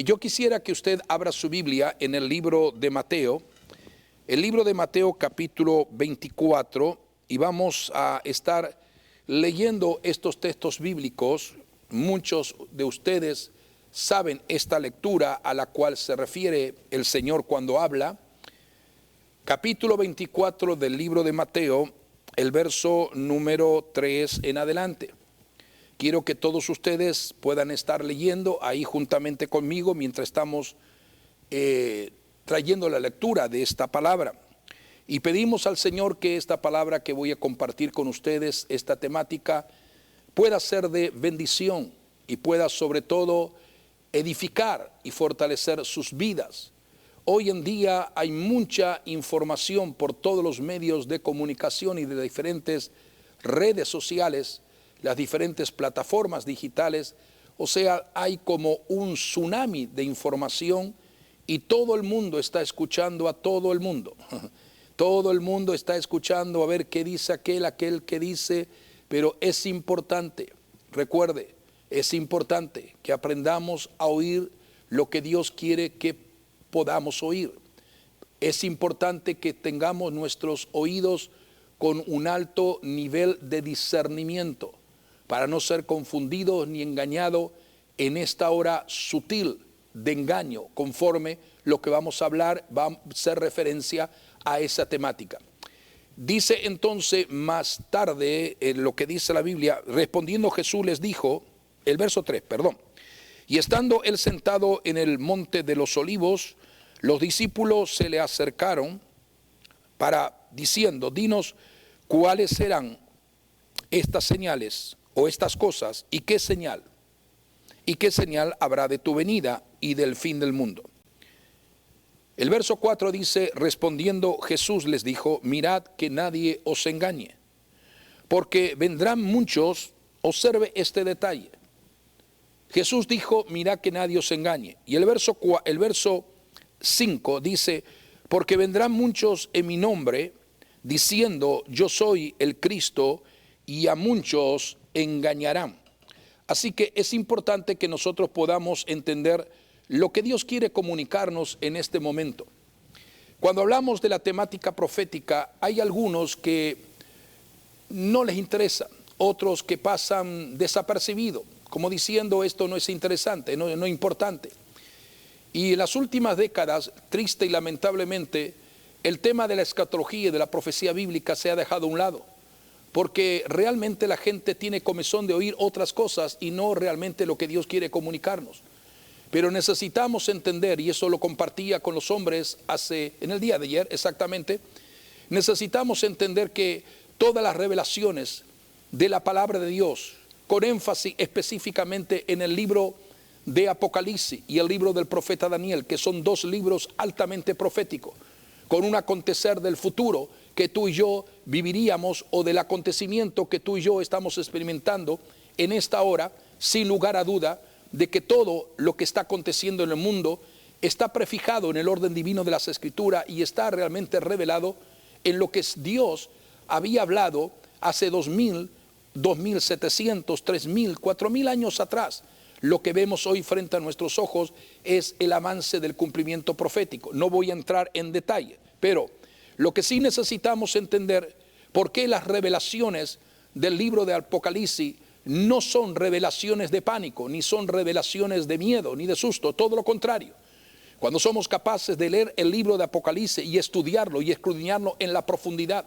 Yo quisiera que usted abra su Biblia en el libro de Mateo capítulo 24, y vamos a estar leyendo estos textos bíblicos. Muchos de ustedes saben esta lectura a la cual se refiere el Señor cuando habla. Capítulo 24 del libro de Mateo, el verso número 3 en adelante. Quiero que todos ustedes puedan estar leyendo ahí juntamente conmigo mientras estamos trayendo la lectura de esta palabra. Y pedimos al Señor que esta palabra que voy a compartir con ustedes, esta temática, pueda ser de bendición y pueda sobre todo edificar y fortalecer sus vidas. Hoy en día hay mucha información por todos los medios de comunicación y de diferentes redes sociales, las diferentes plataformas digitales. O sea, hay como un tsunami de información y todo el mundo está escuchando a todo el mundo. Todo el mundo está escuchando a ver qué dice aquel que dice, pero es importante, recuerde, es importante que aprendamos a oír lo que Dios quiere que podamos oír. Es importante que tengamos nuestros oídos con un alto nivel de discernimiento, para no ser confundidos ni engañados en esta hora sutil de engaño, conforme lo que vamos a hablar va a hacer referencia a esa temática. Dice entonces más tarde, en lo que dice la Biblia, respondiendo Jesús les dijo, el verso 3, y estando él sentado en el monte de los olivos, los discípulos se le acercaron diciendo, dinos cuáles serán estas señales o estas cosas, y qué señal habrá de tu venida y del fin del mundo. El verso 4 dice, respondiendo Jesús les dijo, mirad que nadie os engañe, porque vendrán muchos, observe este detalle. Jesús dijo, mirad que nadie os engañe. Y el verso 5 dice, porque vendrán muchos en mi nombre, diciendo, yo soy el Cristo, y a muchos engañarán. Así que es importante que nosotros podamos entender lo que Dios quiere comunicarnos en este momento. Cuando hablamos de la temática profética, hay algunos que no les interesa, otros que pasan desapercibidos, como diciendo esto no es interesante, no es importante. Y en las últimas décadas, triste y lamentablemente, el tema de la escatología y de la profecía bíblica se ha dejado a un lado, porque realmente la gente tiene comezón de oír otras cosas y no realmente lo que Dios quiere comunicarnos. Pero necesitamos entender, y eso lo compartía con los hombres en el día de ayer exactamente, necesitamos entender que todas las revelaciones de la palabra de Dios, con énfasis específicamente en el libro de Apocalipsis y el libro del profeta Daniel, que son dos libros altamente proféticos, con un acontecer del futuro que tú y yo viviríamos, o del acontecimiento que tú y yo estamos experimentando en esta hora, sin lugar a duda, de que todo lo que está aconteciendo en el mundo está prefijado en el orden divino de las Escrituras y está realmente revelado en lo que Dios había hablado hace 2000, 2700, 3000, 4000 años atrás. Lo que vemos hoy frente a nuestros ojos es el avance del cumplimiento profético. No voy a entrar en detalle, pero lo que sí necesitamos entender, por qué las revelaciones del libro de Apocalipsis no son revelaciones de pánico, ni son revelaciones de miedo, ni de susto, todo lo contrario. Cuando somos capaces de leer el libro de Apocalipsis y estudiarlo y escudriñarlo en la profundidad,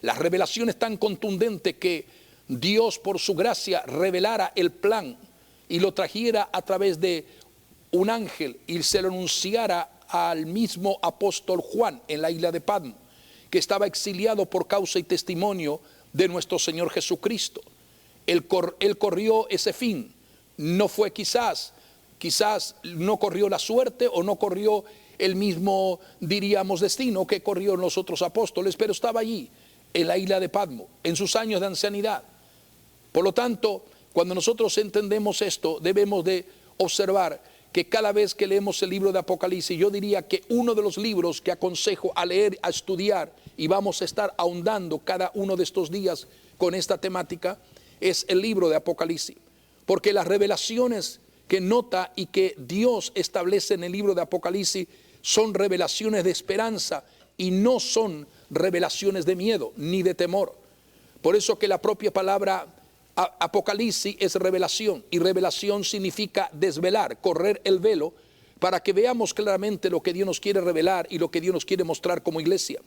las revelaciones tan contundentes que Dios por su gracia revelara el plan y lo trajera a través de un ángel y se lo anunciara al mismo apóstol Juan en la isla de Patmos, que estaba exiliado por causa y testimonio de nuestro Señor Jesucristo. Él corrió ese fin, no fue quizás no corrió la suerte o no corrió el mismo, diríamos, destino que corrió los otros apóstoles, pero estaba allí en la isla de Patmos, en sus años de ancianidad. Por lo tanto, cuando nosotros entendemos esto, debemos de observar que cada vez que leemos el libro de Apocalipsis, yo diría que uno de los libros que aconsejo a leer, a estudiar, y vamos a estar ahondando cada uno de estos días con esta temática, es el libro de Apocalipsis, porque las revelaciones que nota y que Dios establece en el libro de Apocalipsis son revelaciones de esperanza y no son revelaciones de miedo ni de temor. Por eso que la propia palabra Apocalipsis es revelación, y revelación significa desvelar, correr el velo, para que veamos claramente lo que Dios nos quiere revelar y lo que Dios nos quiere mostrar como iglesia.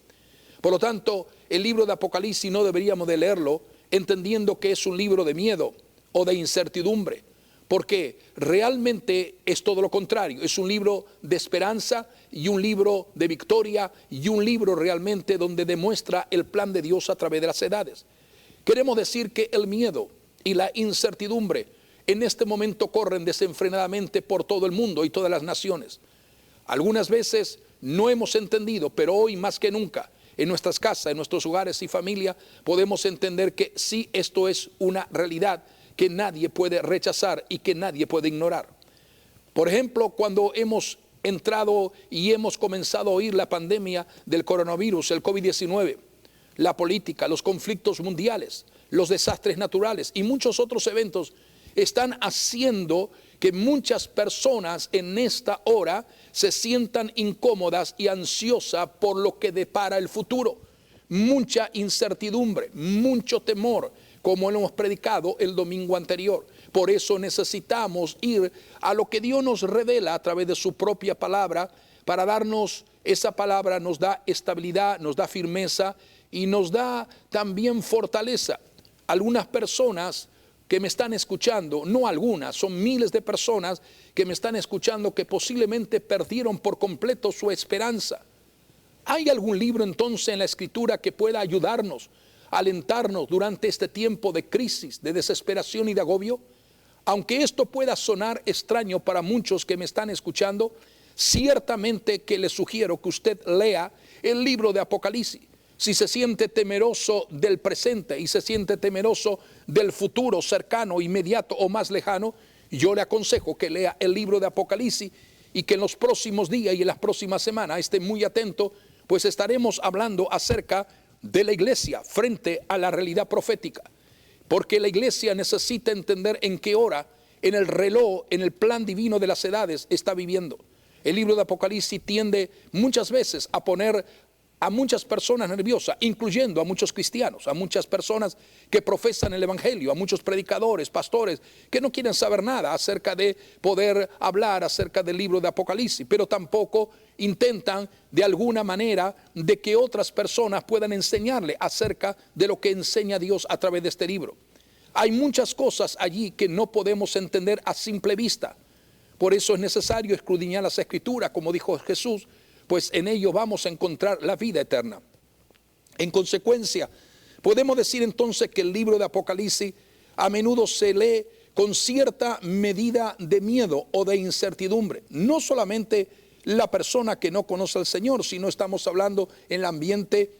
Por lo tanto, el libro de Apocalipsis no deberíamos de leerlo entendiendo que es un libro de miedo o de incertidumbre, porque realmente es todo lo contrario. Es un libro de esperanza y un libro de victoria y un libro realmente donde demuestra el plan de Dios a través de las edades. Queremos decir que el miedo y la incertidumbre en este momento corren desenfrenadamente por todo el mundo y todas las naciones. Algunas veces no hemos entendido, pero hoy más que nunca, en nuestras casas, en nuestros hogares y familia, podemos entender que sí, esto es una realidad que nadie puede rechazar y que nadie puede ignorar. Por ejemplo, cuando hemos entrado y hemos comenzado a oír la pandemia del coronavirus, el COVID-19, la política, los conflictos mundiales, los desastres naturales y muchos otros eventos están haciendo que muchas personas en esta hora se sientan incómodas y ansiosas por lo que depara el futuro. Mucha incertidumbre, mucho temor, como lo hemos predicado el domingo anterior. Por eso necesitamos ir a lo que Dios nos revela a través de su propia palabra, para darnos esa palabra, nos da estabilidad, nos da firmeza y nos da también fortaleza. Algunas personas que me están escuchando, no algunas, son miles de personas que me están escuchando que posiblemente perdieron por completo su esperanza. ¿Hay algún libro entonces en la Escritura que pueda ayudarnos, alentarnos durante este tiempo de crisis, de desesperación y de agobio? Aunque esto pueda sonar extraño para muchos que me están escuchando, ciertamente que les sugiero que usted lea el libro de Apocalipsis. Si se siente temeroso del presente y se siente temeroso del futuro cercano, inmediato o más lejano, yo le aconsejo que lea el libro de Apocalipsis y que en los próximos días y en las próximas semanas esté muy atento, pues estaremos hablando acerca de la iglesia frente a la realidad profética. Porque la iglesia necesita entender en qué hora, en el reloj, en el plan divino de las edades está viviendo. El libro de Apocalipsis tiende muchas veces a poner a muchas personas nerviosas, incluyendo a muchos cristianos, a muchas personas que profesan el evangelio, a muchos predicadores, pastores, que no quieren saber nada acerca de poder hablar acerca del libro de Apocalipsis, pero tampoco intentan de alguna manera de que otras personas puedan enseñarle acerca de lo que enseña Dios a través de este libro. Hay muchas cosas allí que no podemos entender a simple vista. Por eso es necesario escudriñar las Escrituras, como dijo Jesús, pues en ello vamos a encontrar la vida eterna. En consecuencia, podemos decir entonces que el libro de Apocalipsis a menudo se lee con cierta medida de miedo o de incertidumbre. No solamente la persona que no conoce al Señor, sino estamos hablando en el ambiente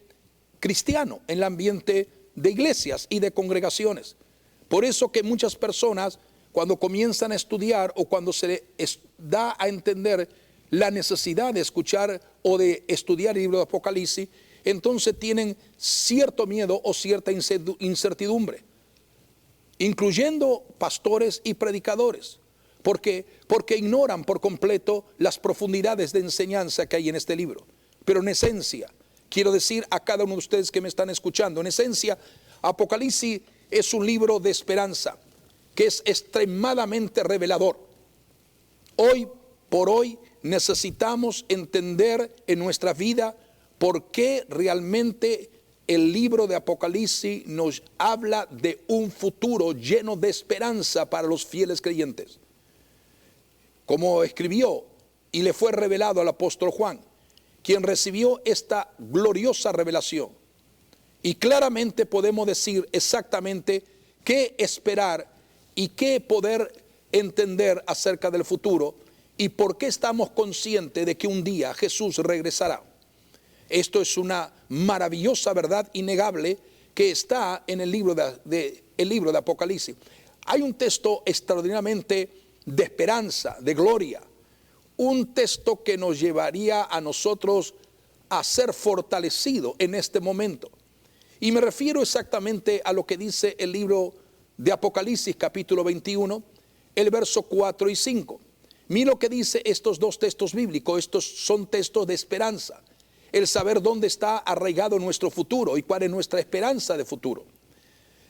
cristiano, en el ambiente de iglesias y de congregaciones. Por eso que muchas personas, cuando comienzan a estudiar o cuando se les da a entender la necesidad de escuchar o de estudiar el libro de Apocalipsis, entonces tienen cierto miedo o cierta incertidumbre, incluyendo pastores y predicadores, porque ignoran por completo las profundidades de enseñanza que hay en este libro. Pero en esencia, quiero decir a cada uno de ustedes que me están escuchando, en esencia, Apocalipsis es un libro de esperanza que es extremadamente revelador. Hoy por hoy necesitamos entender en nuestra vida por qué realmente el libro de Apocalipsis nos habla de un futuro lleno de esperanza para los fieles creyentes. Como escribió y le fue revelado al apóstol Juan, quien recibió esta gloriosa revelación. Y claramente podemos decir exactamente qué esperar y qué poder entender acerca del futuro y por qué estamos conscientes de que un día Jesús regresará. Esto es una maravillosa verdad innegable que está en el libro de Apocalipsis. Hay un texto extraordinariamente de esperanza, de gloria, un texto que nos llevaría a nosotros a ser fortalecidos en este momento. Y me refiero exactamente a lo que dice el libro de Apocalipsis capítulo 21, el verso 4 y 5. Mira lo que dice estos dos textos bíblicos. Estos son textos de esperanza. El saber dónde está arraigado nuestro futuro y cuál es nuestra esperanza de futuro.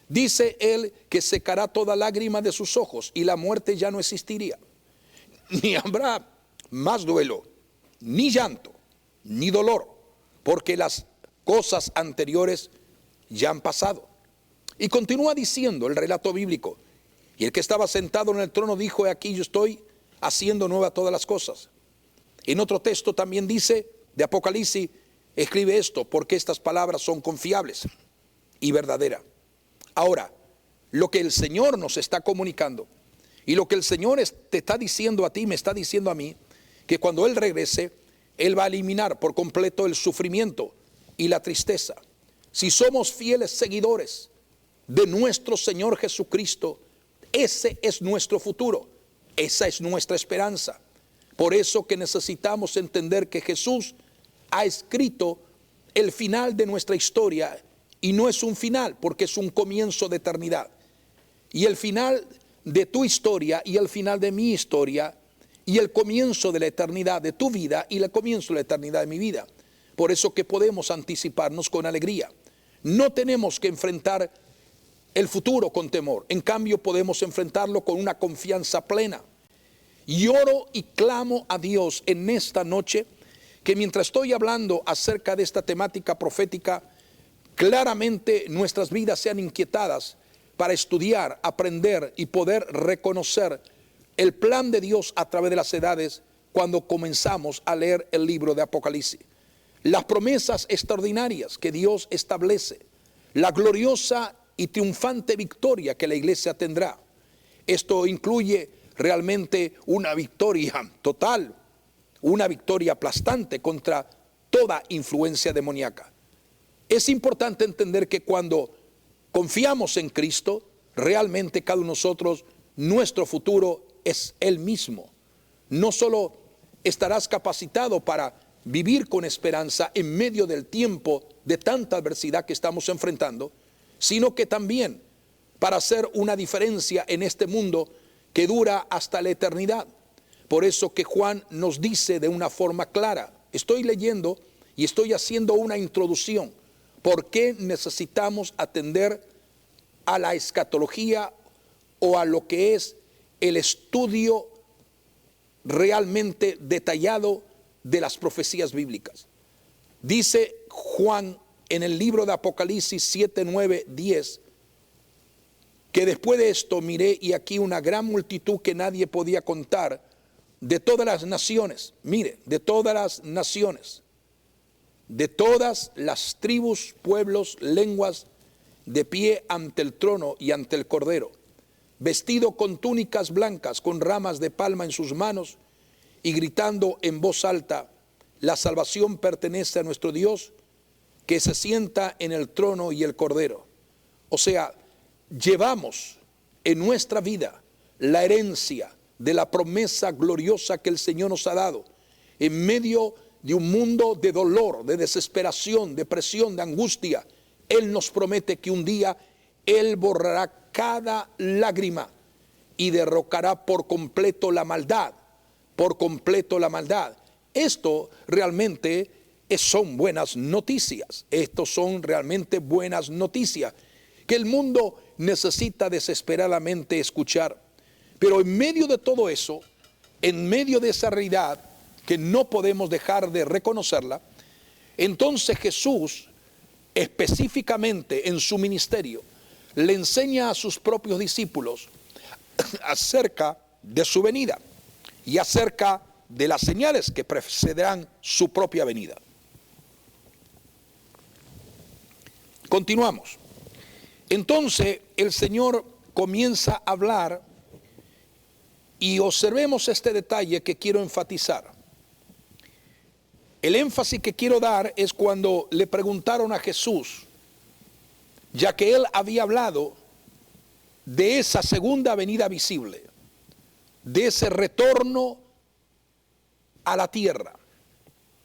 Dice él que secará toda lágrima de sus ojos y la muerte ya no existiría. Ni habrá más duelo, ni llanto, ni dolor, porque las cosas anteriores ya han pasado. Y continúa diciendo el relato bíblico, y el que estaba sentado en el trono dijo: he aquí yo estoy haciendo nuevas todas las cosas. En otro texto también dice, de Apocalipsis, escribe esto, porque estas palabras son confiables y verdaderas. Ahora, lo que el Señor nos está comunicando y lo que el Señor te está diciendo a ti, me está diciendo a mí, que cuando Él regrese, Él va a eliminar por completo el sufrimiento y la tristeza. Si somos fieles seguidores de nuestro Señor Jesucristo, ese es nuestro futuro, esa es nuestra esperanza. Por eso que necesitamos entender que Jesús ha escrito el final de nuestra historia, y no es un final, porque es un comienzo de eternidad. Y el final de tu historia y el final de mi historia y el comienzo de la eternidad de tu vida y el comienzo de la eternidad de mi vida. Por eso que podemos anticiparnos con alegría. No tenemos que enfrentar el futuro con temor. En cambio, podemos enfrentarlo con una confianza plena. Y oro y clamo a Dios en esta noche que mientras estoy hablando acerca de esta temática profética, claramente nuestras vidas sean inquietadas para estudiar, aprender y poder reconocer el plan de Dios a través de las edades cuando comenzamos a leer el libro de Apocalipsis. Las promesas extraordinarias que Dios establece, la gloriosa y triunfante victoria que la iglesia tendrá. Esto incluye realmente una victoria total, una victoria aplastante contra toda influencia demoníaca. Es importante entender que cuando confiamos en Cristo, realmente cada uno de nosotros, nuestro futuro es Él mismo. No solo estarás capacitado para vivir con esperanza en medio del tiempo de tanta adversidad que estamos enfrentando, sino que también para hacer una diferencia en este mundo que dura hasta la eternidad. Por eso que Juan nos dice de una forma clara, estoy leyendo y estoy haciendo una introducción. ¿Por qué necesitamos atender a la escatología o a lo que es el estudio realmente detallado de las profecías bíblicas? Dice Juan en el libro de Apocalipsis 7, 9, 10, que después de esto miré y aquí una gran multitud que nadie podía contar, de todas las naciones, mire, de todas las naciones, de todas las tribus, pueblos, lenguas, de pie ante el trono y ante el Cordero, vestido con túnicas blancas, con ramas de palma en sus manos, y gritando en voz alta: la salvación pertenece a nuestro Dios, que se sienta en el trono y el Cordero. O sea, llevamos en nuestra vida la herencia de la promesa gloriosa que el Señor nos ha dado, en medio de un mundo de dolor, de desesperación, de presión, de angustia. Él nos promete que un día Él borrará cada lágrima y derrocará por completo la maldad, por completo la maldad. Esto realmente son buenas noticias. Estos son realmente buenas noticias que el mundo necesita desesperadamente escuchar. Pero en medio de todo eso, en medio de esa realidad que no podemos dejar de reconocerla, entonces Jesús específicamente en su ministerio le enseña a sus propios discípulos acerca de su venida y acerca de las señales que precederán su propia venida. Continuamos. Entonces el Señor comienza a hablar y observemos este detalle que quiero enfatizar. El énfasis que quiero dar es cuando le preguntaron a Jesús, ya que Él había hablado de esa segunda venida visible, de ese retorno a la tierra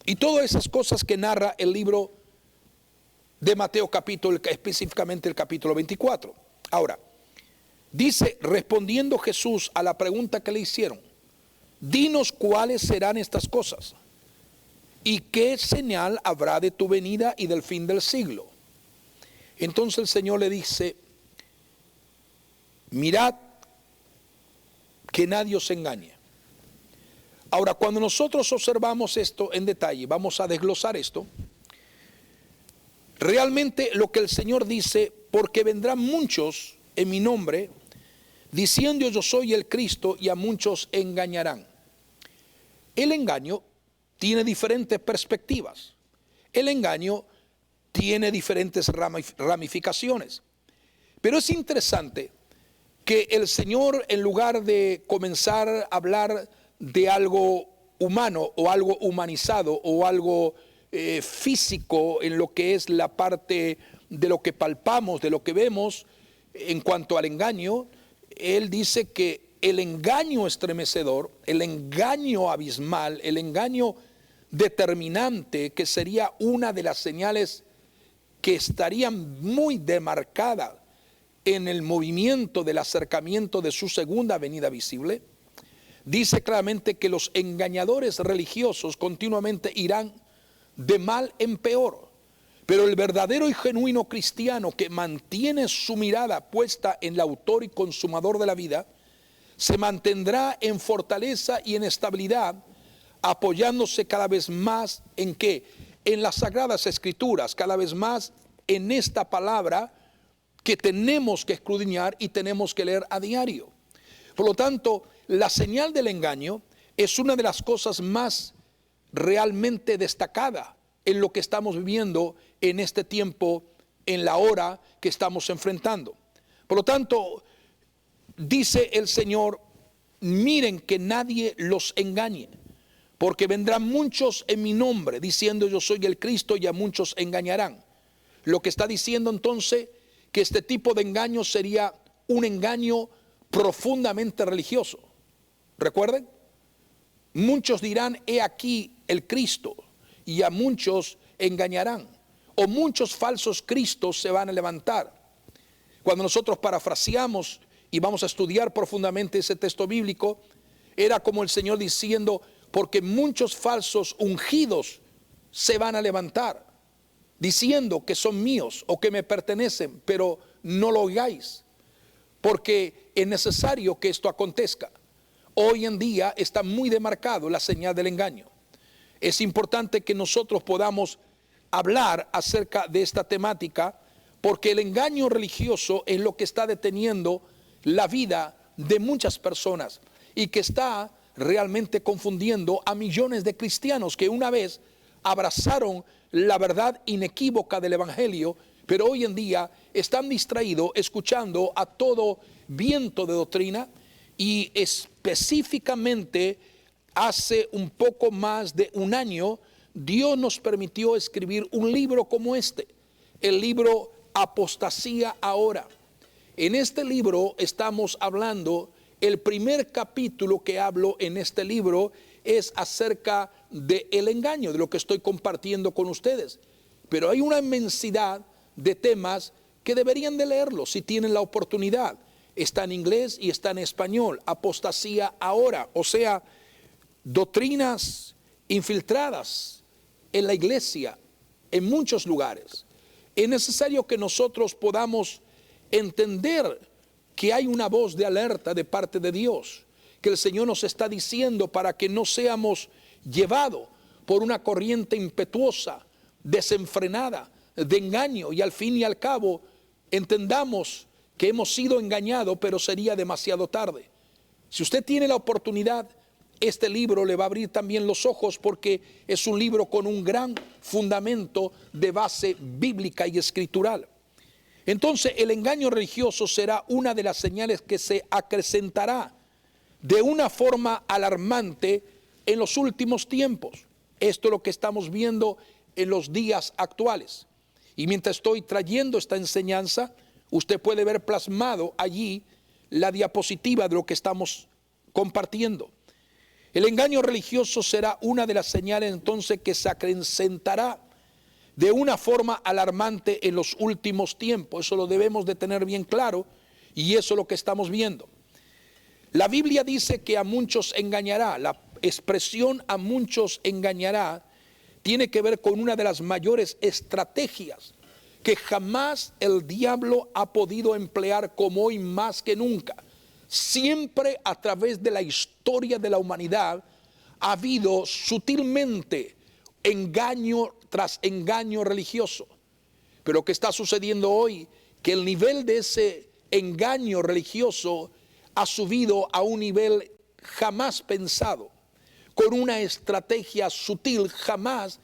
y todas esas cosas que narra el libro de Mateo capítulo, específicamente el capítulo 24. Ahora, Dice, respondiendo Jesús a la pregunta que le hicieron, dinos cuáles serán estas cosas y qué señal habrá de tu venida y del fin del siglo. Entonces el Señor le dice, mirad que nadie os engañe. Ahora, cuando nosotros observamos esto en detalle, vamos a desglosar esto, realmente lo que el Señor dice, porque vendrán muchos en mi nombre, diciendo yo soy el Cristo, y a muchos engañarán. El engaño tiene diferentes perspectivas. El engaño tiene diferentes ramificaciones. Pero es interesante que el Señor, en lugar de comenzar a hablar de algo humano o algo humanizado o algo físico en lo que es la parte de lo que palpamos, de lo que vemos en cuanto al engaño, Él dice que el engaño estremecedor, el engaño abismal, el engaño determinante, que sería una de las señales que estarían muy demarcadas en el movimiento del acercamiento de su segunda venida visible, dice claramente que los engañadores religiosos continuamente irán de mal en peor, pero el verdadero y genuino cristiano que mantiene su mirada puesta en el autor y consumador de la vida, se mantendrá en fortaleza y en estabilidad, apoyándose cada vez más en ¿qué? En las Sagradas Escrituras, cada vez más en esta palabra que tenemos que escudriñar y tenemos que leer a diario. Por lo tanto, la señal del engaño es una de las cosas más realmente destacada en lo que estamos viviendo en este tiempo, en la hora que estamos enfrentando. Por lo tanto, dice el Señor, miren que nadie los engañe, porque vendrán muchos en mi nombre, diciendo yo soy el Cristo, y a muchos engañarán. Lo que está diciendo entonces, que este tipo de engaño sería un engaño profundamente religioso. Recuerden, muchos dirán, he aquí el Cristo, y a muchos engañarán, o muchos falsos cristos se van a levantar. Cuando nosotros parafraseamos y vamos a estudiar profundamente ese texto bíblico, era como el Señor diciendo, porque muchos falsos ungidos se van a levantar, diciendo que son míos o que me pertenecen, pero no lo oigáis, porque es necesario que esto acontezca. Hoy en día está muy demarcado la señal del engaño. Es importante que nosotros podamos hablar acerca de esta temática, porque el engaño religioso es lo que está deteniendo la vida de muchas personas y que está realmente confundiendo a millones de cristianos que una vez abrazaron la verdad inequívoca del Evangelio, pero hoy en día están distraídos escuchando a todo viento de doctrina. Y específicamente hace un poco más de un año Dios nos permitió escribir un libro como este, el libro Apostasía Ahora. En este libro estamos hablando, el primer capítulo que hablo en este libro es acerca del engaño, de lo que estoy compartiendo con ustedes. Pero hay una inmensidad de temas que deberían de leerlo si tienen la oportunidad. Está en inglés y está en español. Apostasía ahora, o sea, doctrinas infiltradas en la iglesia, en muchos lugares. Es necesario que nosotros podamos entender que hay una voz de alerta de parte de Dios, que el Señor nos está diciendo para que no seamos llevados por una corriente impetuosa, desenfrenada, de engaño, y al fin y al cabo entendamos que hemos sido engañados, pero sería demasiado tarde. Si usted tiene la oportunidad, este libro le va a abrir también los ojos, porque es un libro con un gran fundamento de base bíblica y escritural. Entonces, el engaño religioso será una de las señales que se acrecentará de una forma alarmante en los últimos tiempos. Esto es lo que estamos viendo en los días actuales. Y mientras estoy trayendo esta enseñanza, usted puede ver plasmado allí la diapositiva de lo que estamos compartiendo. El engaño religioso será una de las señales entonces que se acrecentará de una forma alarmante en los últimos tiempos. Eso lo debemos de tener bien claro, Y eso es lo que estamos viendo. La Biblia dice que a muchos engañará. La expresión a muchos engañará tiene que ver con una de las mayores estrategias que jamás el diablo ha podido emplear como hoy más que nunca. Siempre a través de la historia de la humanidad ha habido sutilmente engaño tras engaño religioso. Pero ¿qué está sucediendo hoy? Que el nivel de ese engaño religioso ha subido a un nivel jamás pensado, con una estrategia sutil jamás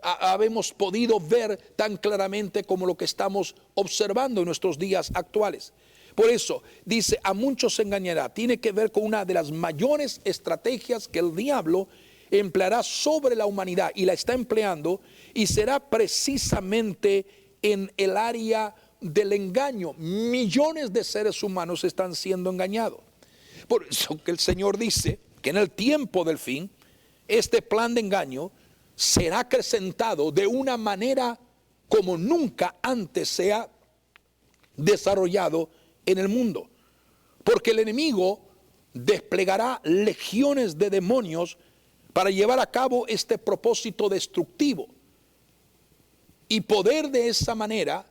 habemos podido ver tan claramente como lo que estamos observando en nuestros días actuales. Por eso dice, a muchos se engañará. Tiene que ver con una de las mayores estrategias que el diablo empleará sobre la humanidad, y la está empleando, y será precisamente en el área del engaño. Millones de seres humanos están siendo engañados. Por eso que el Señor dice que en el tiempo del fin, este plan de engaño será acrecentado de una manera como nunca antes se ha desarrollado en el mundo. Porque el enemigo desplegará legiones de demonios para llevar a cabo este propósito destructivo y poder de esa manera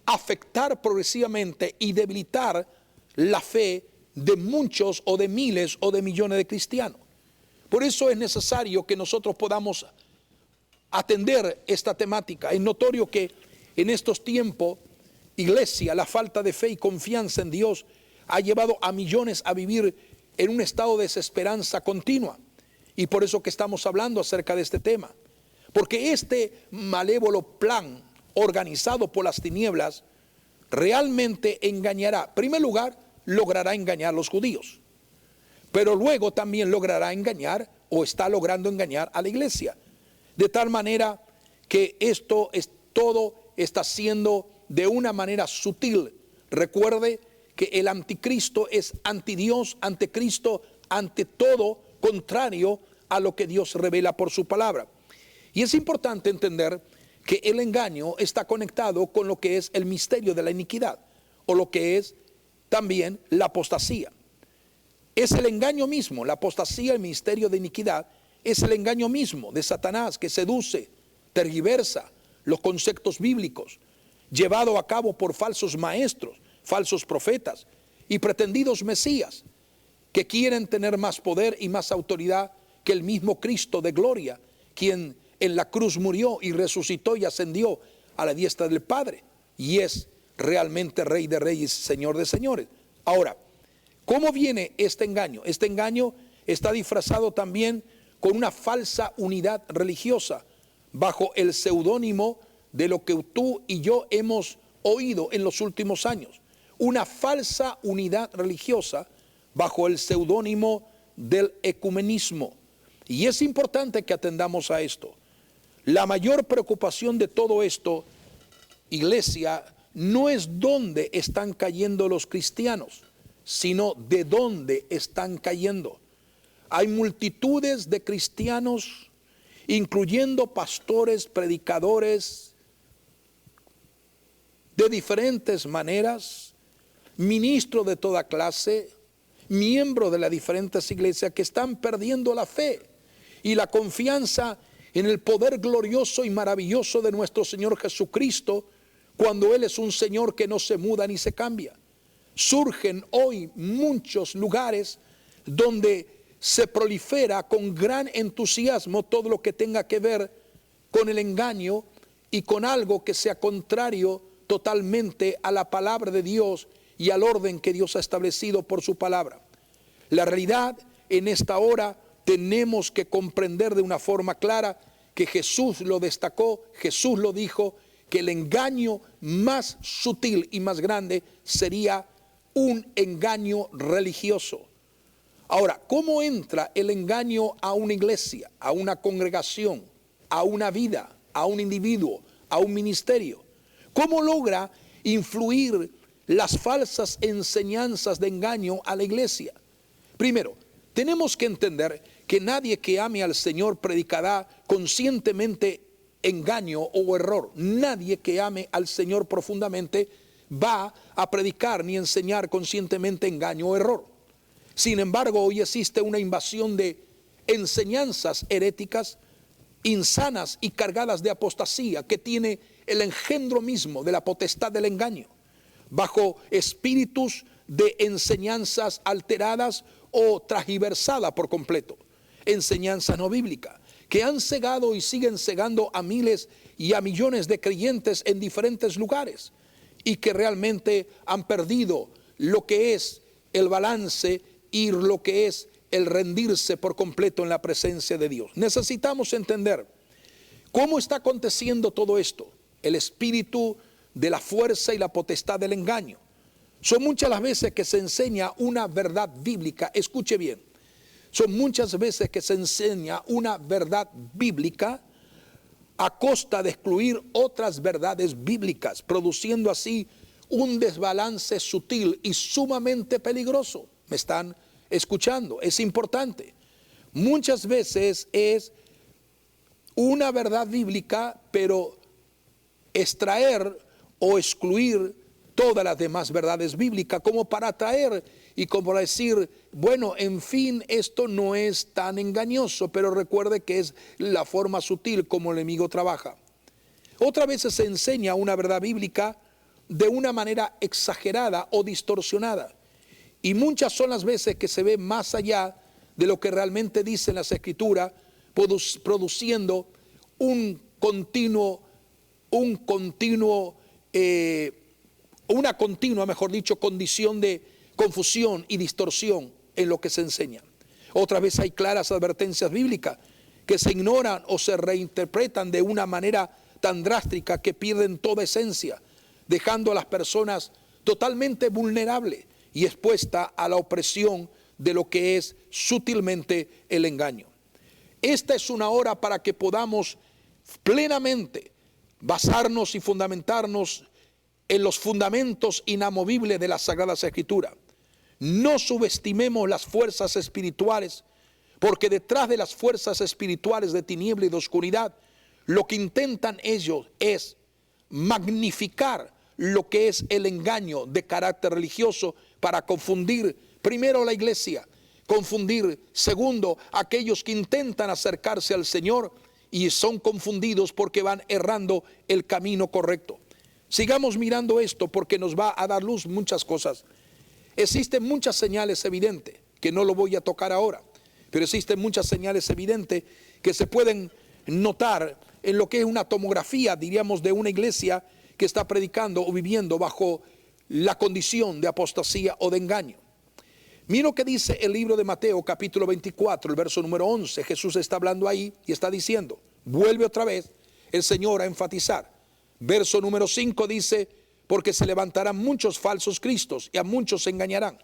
afectar progresivamente y debilitar la fe de muchos o de miles o de millones de cristianos. Por eso es necesario que nosotros podamos atender esta temática. Es notorio que en estos tiempos, iglesia, la falta de fe y confianza en Dios ha llevado a millones a vivir en un estado de desesperanza continua. Y por eso que estamos hablando acerca de este tema. Porque este malévolo plan organizado por las tinieblas realmente engañará. En primer lugar, logrará engañar a los judíos. Pero luego también logrará engañar, o está logrando engañar, a la iglesia. De tal manera que todo está siendo de una manera sutil. Recuerde que el anticristo es antidios, anticristo, ante todo contrario a lo que Dios revela por su palabra. Y es importante entender que el engaño está conectado con lo que es el misterio de la iniquidad, o lo que es también la apostasía. Es el engaño mismo, la apostasía, el misterio de iniquidad, es el engaño mismo de Satanás que seduce, tergiversa los conceptos bíblicos, llevado a cabo por falsos maestros, falsos profetas y pretendidos mesías, que quieren tener más poder y más autoridad que el mismo Cristo de gloria, quien en la cruz murió y resucitó y ascendió a la diestra del Padre, y es realmente Rey de Reyes, Señor de Señores. Ahora, ¿cómo viene este engaño? Este engaño está disfrazado también con una falsa unidad religiosa, bajo el seudónimo de lo que tú y yo hemos oído en los últimos años. Una falsa unidad religiosa bajo el seudónimo del ecumenismo. Y es importante que atendamos a esto. La mayor preocupación de todo esto, iglesia, no es dónde están cayendo los cristianos, sino de dónde están cayendo. Hay multitudes de cristianos, incluyendo pastores, predicadores, de diferentes maneras, ministros de toda clase, miembros de las diferentes iglesias, que están perdiendo la fe y la confianza en el poder glorioso y maravilloso de nuestro Señor Jesucristo, cuando Él es un Señor que no se muda ni se cambia. Surgen hoy muchos lugares donde se prolifera con gran entusiasmo todo lo que tenga que ver con el engaño y con algo que sea contrario totalmente a la palabra de Dios y al orden que Dios ha establecido por su palabra. La realidad en esta hora tenemos que comprender de una forma clara que Jesús lo destacó, Jesús lo dijo, que el engaño más sutil y más grande sería un engaño religioso. Ahora, ¿cómo entra el engaño a una iglesia, a una congregación, a una vida, a un individuo, a un ministerio? ¿Cómo logra influir las falsas enseñanzas de engaño a la iglesia? Primero, tenemos que entender que nadie que ame al Señor predicará conscientemente engaño o error. Nadie que ame al Señor profundamente va a predicar ni enseñar conscientemente engaño o error. Sin embargo, hoy existe una invasión de enseñanzas heréticas, insanas y cargadas de apostasía, que tiene el engendro mismo de la potestad del engaño, bajo espíritus de enseñanzas alteradas o transversadas por completo, enseñanza no bíblica, que han cegado y siguen cegando a miles y a millones de creyentes en diferentes lugares, y que realmente han perdido lo que es el balance y lo que es el rendirse por completo en la presencia de Dios. Necesitamos entender cómo está aconteciendo todo esto. El espíritu de la fuerza y la potestad del engaño. Son muchas las veces que se enseña una verdad bíblica. Escuche bien. Son muchas veces que se enseña una verdad bíblica a costa de excluir otras verdades bíblicas, produciendo así un desbalance sutil y sumamente peligroso. ¿Me están escuchando? Es importante. Muchas veces es una verdad bíblica, pero extraer o excluir todas las demás verdades bíblicas, como para atraer y como para decir, bueno, en fin, esto no es tan engañoso, pero recuerde que es la forma sutil como el enemigo trabaja. Otras veces se enseña una verdad bíblica de una manera exagerada o distorsionada, y muchas son las veces que se ve más allá de lo que realmente dicen las Escrituras, produciendo una continua, mejor dicho, condición de confusión y distorsión en lo que se enseña. Otra vez hay claras advertencias bíblicas que se ignoran o se reinterpretan de una manera tan drástica que pierden toda esencia, dejando a las personas totalmente vulnerables y expuestas a la opresión de lo que es sutilmente el engaño. Esta es una hora para que podamos plenamente basarnos y fundamentarnos en los fundamentos inamovibles de las Sagradas Escrituras. No subestimemos las fuerzas espirituales, porque detrás de las fuerzas espirituales de tiniebla y de oscuridad, lo que intentan ellos es magnificar lo que es el engaño de carácter religioso para confundir primero a la iglesia, confundir segundo a aquellos que intentan acercarse al Señor y son confundidos porque van errando el camino correcto. Sigamos mirando esto porque nos va a dar luz muchas cosas. Existen muchas señales evidentes, que no lo voy a tocar ahora, pero existen muchas señales evidentes que se pueden notar en lo que es una tomografía, diríamos, de una iglesia que está predicando o viviendo bajo la condición de apostasía o de engaño. Mira lo que dice el libro de Mateo, capítulo 24, el verso número 11. Jesús está hablando ahí y está diciendo, vuelve otra vez el Señor a enfatizar. Verso número 5 dice, porque se levantarán muchos falsos cristos y a muchos se engañarán.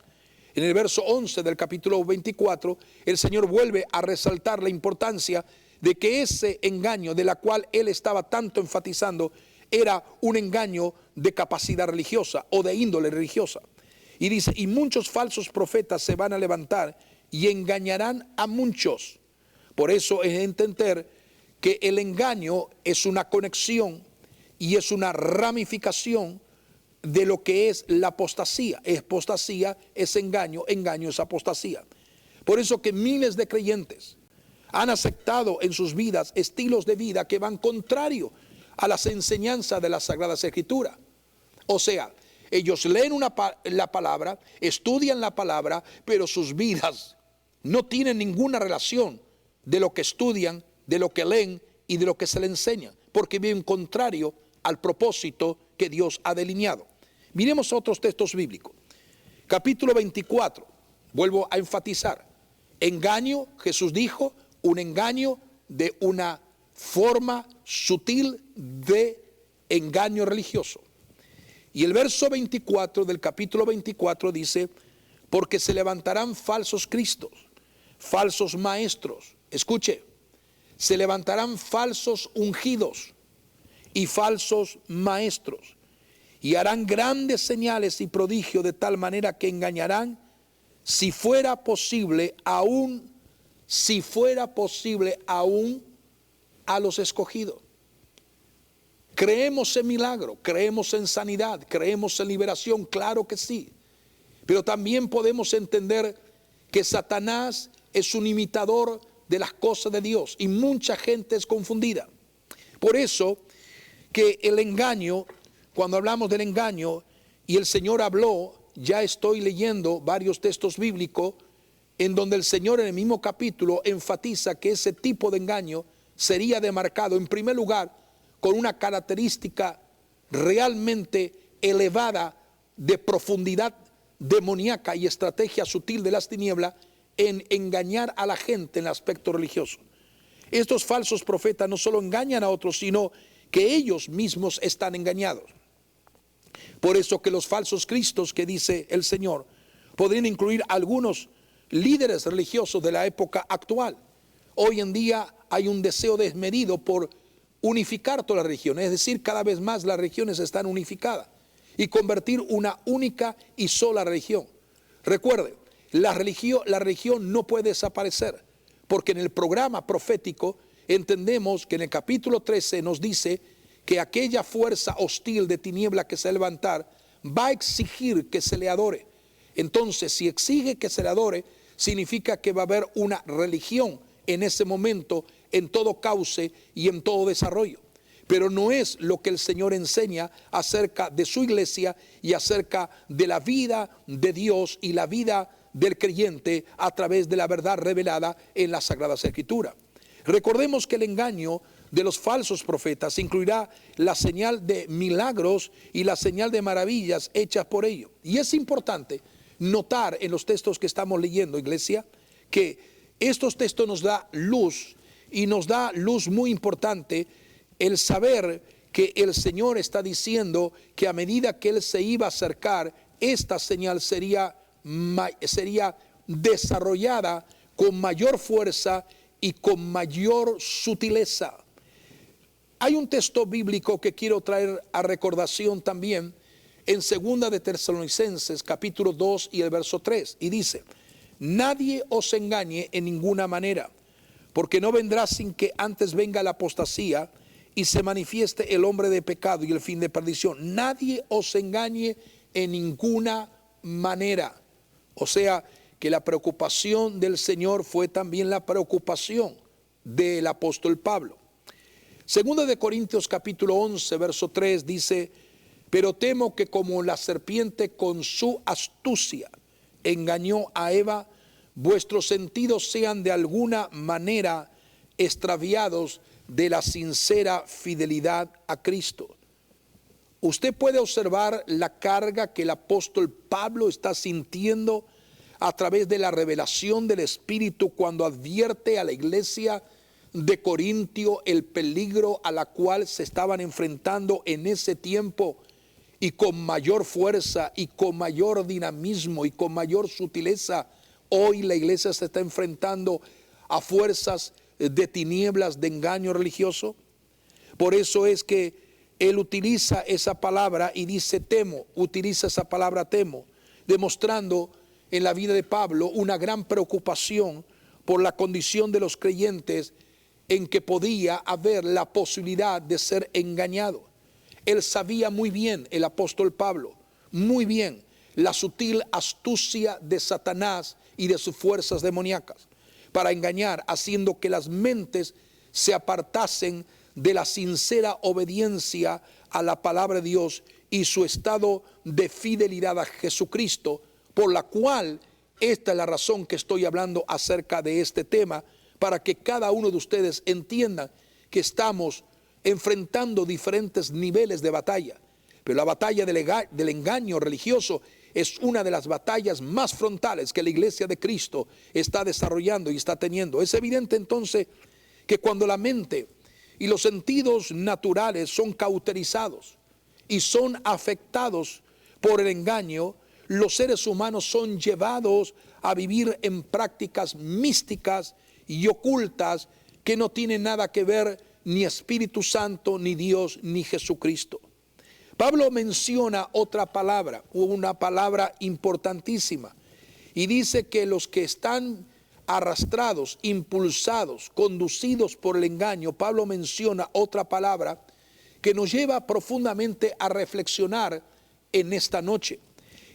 En el verso 11 del capítulo 24, el Señor vuelve a resaltar la importancia de que ese engaño de la cual Él estaba tanto enfatizando era un engaño de capacidad religiosa o de índole religiosa. Y dice, y muchos falsos profetas se van a levantar y engañarán a muchos. Por eso es entender que el engaño es una conexión y es una ramificación de lo que es la apostasía. Apostasía es engaño, engaño es apostasía. Por eso que miles de creyentes han aceptado en sus vidas estilos de vida que van contrario a las enseñanzas de las Sagradas Escrituras. O sea, ellos leen la palabra, estudian la palabra, pero sus vidas no tienen ninguna relación de lo que estudian, de lo que leen y de lo que se les enseña, porque viven contrario al propósito que Dios ha delineado. Miremos otros textos bíblicos. Capítulo 24, vuelvo a enfatizar. Engaño, Jesús dijo, un engaño de una forma sutil de engaño religioso. Y el verso 24 del capítulo 24 dice, porque se levantarán falsos cristos, falsos maestros. Escuche, se levantarán falsos ungidos y falsos maestros, y harán grandes señales y prodigios de tal manera que engañarán, si fuera posible, aún a los escogidos. Creemos en milagro, creemos en sanidad, creemos en liberación, claro que sí. Pero también podemos entender que Satanás es un imitador de las cosas de Dios y mucha gente es confundida. Por eso que el engaño, cuando hablamos del engaño y el Señor habló, ya estoy leyendo varios textos bíblicos en donde el Señor en el mismo capítulo enfatiza que ese tipo de engaño sería demarcado en primer lugar con una característica realmente elevada de profundidad demoníaca y estrategia sutil de las tinieblas en engañar a la gente en el aspecto religioso. Estos falsos profetas no solo engañan a otros, sino que ellos mismos están engañados. Por eso que los falsos cristos que dice el Señor podrían incluir algunos líderes religiosos de la época actual. Hoy en día hay un deseo desmedido por unificar todas las religiones, es decir, cada vez más las religiones están unificadas y convertir una única y sola religión. Recuerde, la religión no puede desaparecer, porque en el programa profético entendemos que en el capítulo 13 nos dice que aquella fuerza hostil de tiniebla que se va a levantar va a exigir que se le adore. Entonces, si exige que se le adore, significa que va a haber una religión en ese momento, en todo cauce y en todo desarrollo. Pero no es lo que el Señor enseña acerca de su iglesia y acerca de la vida de Dios y la vida del creyente a través de la verdad revelada en las Sagradas Escrituras. Recordemos que el engaño de los falsos profetas incluirá la señal de milagros y la señal de maravillas hechas por ellos. Y es importante notar en los textos que estamos leyendo, iglesia, que estos textos nos da luz y nos da luz muy importante el saber que el Señor está diciendo que a medida que Él se iba a acercar, esta señal sería desarrollada con mayor fuerza y con mayor sutileza. Hay un texto bíblico que quiero traer a recordación también en 2 de Tesalonicenses capítulo 2 y el verso 3, y dice: nadie os engañe en ninguna manera, porque no vendrá sin que antes venga la apostasía y se manifieste el hombre de pecado y el fin de perdición. Nadie os engañe en ninguna manera. O sea, que la preocupación del Señor fue también la preocupación del apóstol Pablo. 2 de Corintios capítulo 11, verso 3 dice: pero temo que como la serpiente con su astucia engañó a Eva, vuestros sentidos sean de alguna manera extraviados de la sincera fidelidad a Cristo. Usted puede observar la carga que el apóstol Pablo está sintiendo a través de la revelación del Espíritu cuando advierte a la iglesia de Corintio el peligro a la cual se estaban enfrentando en ese tiempo, y con mayor fuerza y con mayor dinamismo y con mayor sutileza. Hoy la iglesia se está enfrentando a fuerzas de tinieblas, de engaño religioso. Por eso es que él utiliza esa palabra y dice temo, utiliza esa palabra temo, demostrando en la vida de Pablo una gran preocupación por la condición de los creyentes, en que podía haber la posibilidad de ser engañado. Él sabía muy bien, el apóstol Pablo, muy bien, la sutil astucia de Satanás y de sus fuerzas demoníacas para engañar, haciendo que las mentes se apartasen de la sincera obediencia a la palabra de Dios y su estado de fidelidad a Jesucristo, por la cual esta es la razón que estoy hablando acerca de este tema, para que cada uno de ustedes entienda que estamos enfrentando diferentes niveles de batalla. Pero la batalla del engaño religioso es una de las batallas más frontales que la iglesia de Cristo está desarrollando y está teniendo. Es evidente entonces que cuando la mente y los sentidos naturales son cauterizados y son afectados por el engaño, los seres humanos son llevados a vivir en prácticas místicas y ocultas que no tienen nada que ver ni Espíritu Santo, ni Dios, ni Jesucristo. Pablo menciona otra palabra, una palabra importantísima, y dice que los que están arrastrados, impulsados, conducidos por el engaño, Pablo menciona otra palabra que nos lleva profundamente a reflexionar en esta noche.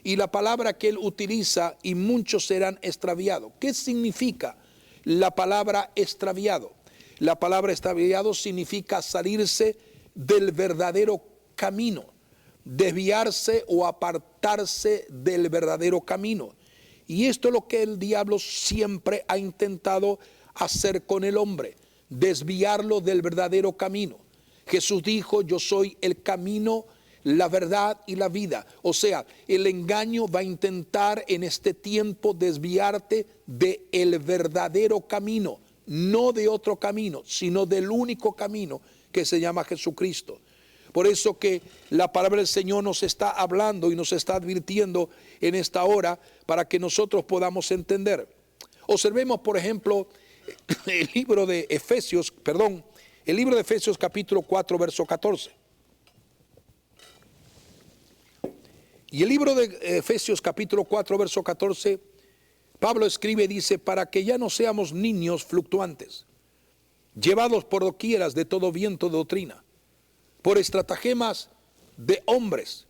Y la palabra que él utiliza, y muchos serán extraviados. ¿Qué significa la palabra extraviado? La palabra extraviado significa salirse del verdadero camino, desviarse o apartarse del verdadero camino. Y esto es lo que el diablo siempre ha intentado hacer con el hombre, desviarlo del verdadero camino. Jesús dijo: yo soy el camino, la verdad y la vida. O sea, el engaño va a intentar en este tiempo desviarte del verdadero camino, no de otro camino, sino del único camino que se llama Jesucristo. Por eso que la palabra del Señor nos está hablando y nos está advirtiendo en esta hora para que nosotros podamos entender. Observemos, por ejemplo, el libro de Efesios capítulo 4, verso 14. Y el libro de Efesios capítulo 4, verso 14, Pablo escribe, dice: para que ya no seamos niños fluctuantes, llevados por doquieras de todo viento de doctrina, por estratagemas de hombres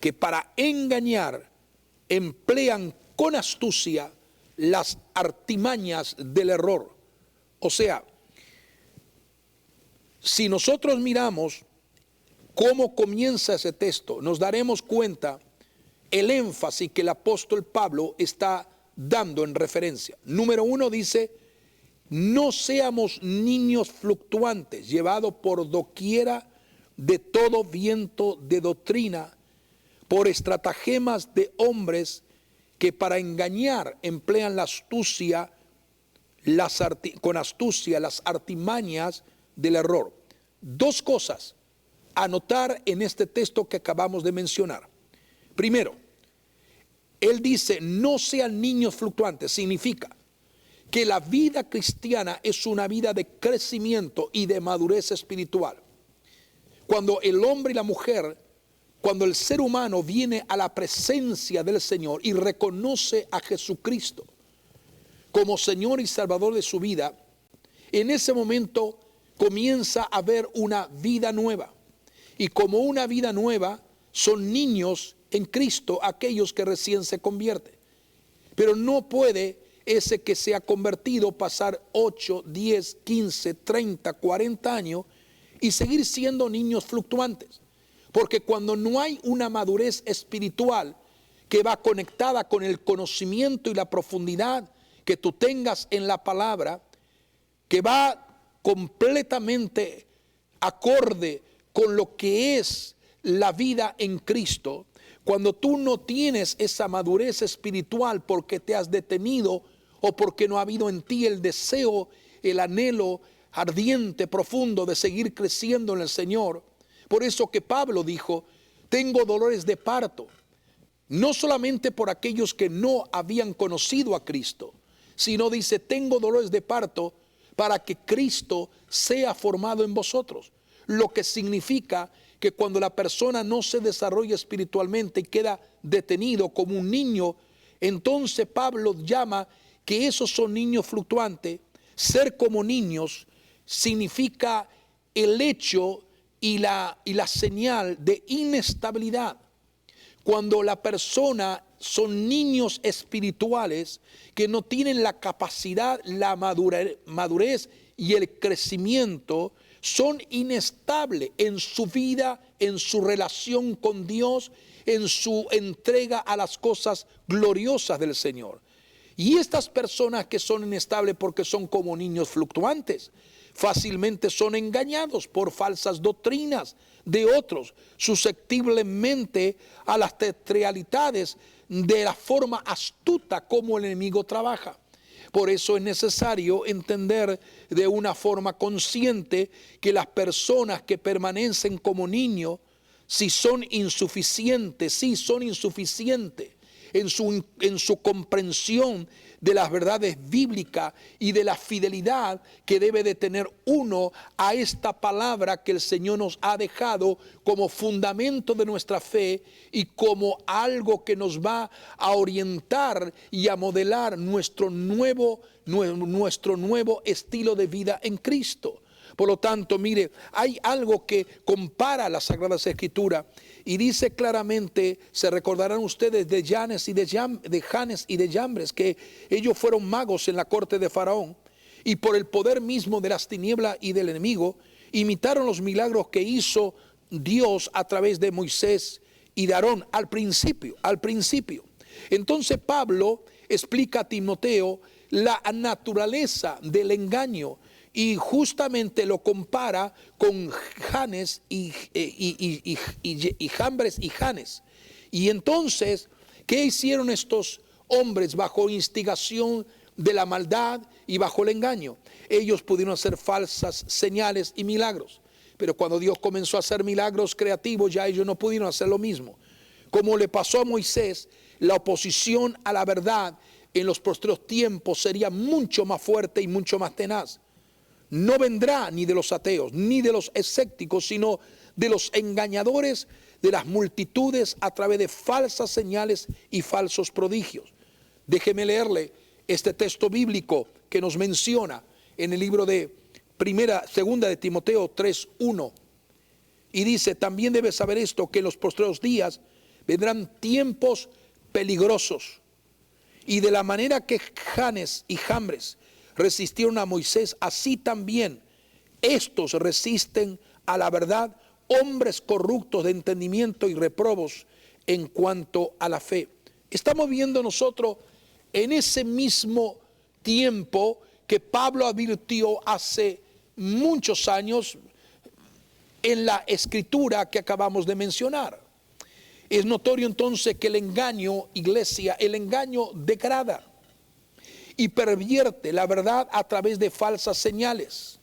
que para engañar emplean con astucia las artimañas del error. O sea, si nosotros miramos cómo comienza ese texto, nos daremos cuenta el énfasis que el apóstol Pablo está dando en referencia. Número 1 dice: no seamos niños fluctuantes, llevados por doquiera de todo viento de doctrina, por estratagemas de hombres que para engañar emplean la astucia, con astucia las artimañas del error. Dos cosas a notar en este texto que acabamos de mencionar. Primero, él dice: no sean niños fluctuantes. Significa que la vida cristiana es una vida de crecimiento y de madurez espiritual. Cuando el hombre y la mujer, cuando el ser humano viene a la presencia del Señor y reconoce a Jesucristo como Señor y Salvador de su vida, en ese momento comienza a haber una vida nueva. Y como una vida nueva, son niños en Cristo aquellos que recién se convierten. Pero no puede ese que se ha convertido pasar 8, 10, 15, 30, 40 años y seguir siendo niños fluctuantes. Porque cuando no hay una madurez espiritual que va conectada con el conocimiento y la profundidad que tú tengas en la palabra, que va completamente acorde con lo que es la vida en Cristo, cuando tú no tienes esa madurez espiritual porque te has detenido o porque no ha habido en ti el deseo, el anhelo ardiente, profundo de seguir creciendo en el Señor. Por eso que Pablo dijo: tengo dolores de parto, no solamente por aquellos que no habían conocido a Cristo, sino dice: tengo dolores de parto para que Cristo sea formado en vosotros. Lo que significa que cuando la persona no se desarrolla espiritualmente y queda detenido como un niño, entonces Pablo llama que esos son niños fluctuantes. Ser como niños significa el hecho y la señal de inestabilidad. Cuando la persona son niños espirituales que no tienen la capacidad, la madurez y el crecimiento, son inestables en su vida, en su relación con Dios, en su entrega a las cosas gloriosas del Señor. Y estas personas que son inestables porque son como niños fluctuantes, fácilmente son engañados por falsas doctrinas de otros, susceptiblemente a las teatralidades de la forma astuta como el enemigo trabaja. Por eso es necesario entender de una forma consciente que las personas que permanecen como niños, si son insuficientes en su comprensión de las verdades bíblicas y de la fidelidad que debe de tener uno a esta palabra que el Señor nos ha dejado como fundamento de nuestra fe y como algo que nos va a orientar y a modelar nuestro nuevo estilo de vida en Cristo. Por lo tanto, mire, hay algo que compara las Sagradas Escrituras y dice claramente, se recordarán ustedes de Janes y de Jambres, que ellos fueron magos en la corte de Faraón y por el poder mismo de las tinieblas y del enemigo, imitaron los milagros que hizo Dios a través de Moisés y de Aarón al principio. Entonces Pablo explica a Timoteo la naturaleza del engaño y justamente lo compara con Janes y Jambres y Janes. Y entonces, ¿qué hicieron estos hombres bajo instigación de la maldad y bajo el engaño? Ellos pudieron hacer falsas señales y milagros. Pero cuando Dios comenzó a hacer milagros creativos, ya ellos no pudieron hacer lo mismo. Como le pasó a Moisés, la oposición a la verdad en los postreros tiempos sería mucho más fuerte y mucho más tenaz. No vendrá ni de los ateos, ni de los escépticos, sino de los engañadores de las multitudes a través de falsas señales y falsos prodigios. Déjeme leerle este texto bíblico que nos menciona en el libro de segunda de Timoteo 3:1. Y dice, también debes saber esto, que en los postreros días vendrán tiempos peligrosos. Y de la manera que Janes y Jambres resistieron a Moisés, así también estos resisten a la verdad, hombres corruptos de entendimiento y reprobos en cuanto a la fe. Estamos viendo nosotros en ese mismo tiempo que Pablo advirtió hace muchos años en la escritura que acabamos de mencionar. Es notorio entonces que el engaño, iglesia, el engaño degrada y pervierte la verdad a través de falsas señales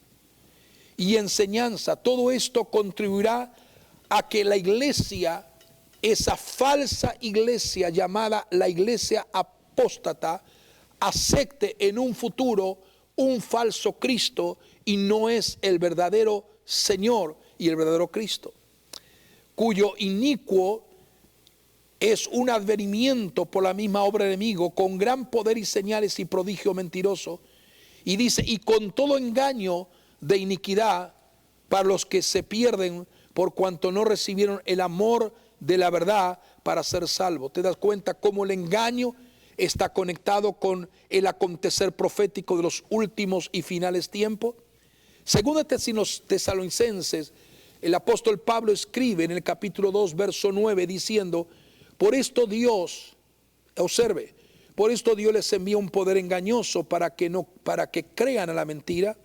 y enseñanza. Todo esto contribuirá a que la iglesia, esa falsa iglesia llamada la iglesia apóstata, acepte en un futuro un falso Cristo y no es el verdadero Señor y el verdadero Cristo, cuyo inicuo es un advenimiento por la misma obra del enemigo, con gran poder y señales y prodigio mentiroso. Y dice, y con todo engaño de iniquidad para los que se pierden por cuanto no recibieron el amor de la verdad para ser salvos. ¿Te das cuenta cómo el engaño está conectado con el acontecer profético de los últimos y finales tiempos? Según Tesalonicenses, el apóstol Pablo escribe en el capítulo 2, verso 9, diciendo, por esto Dios, observe, por esto Dios les envía un poder engañoso para que crean a la mentira,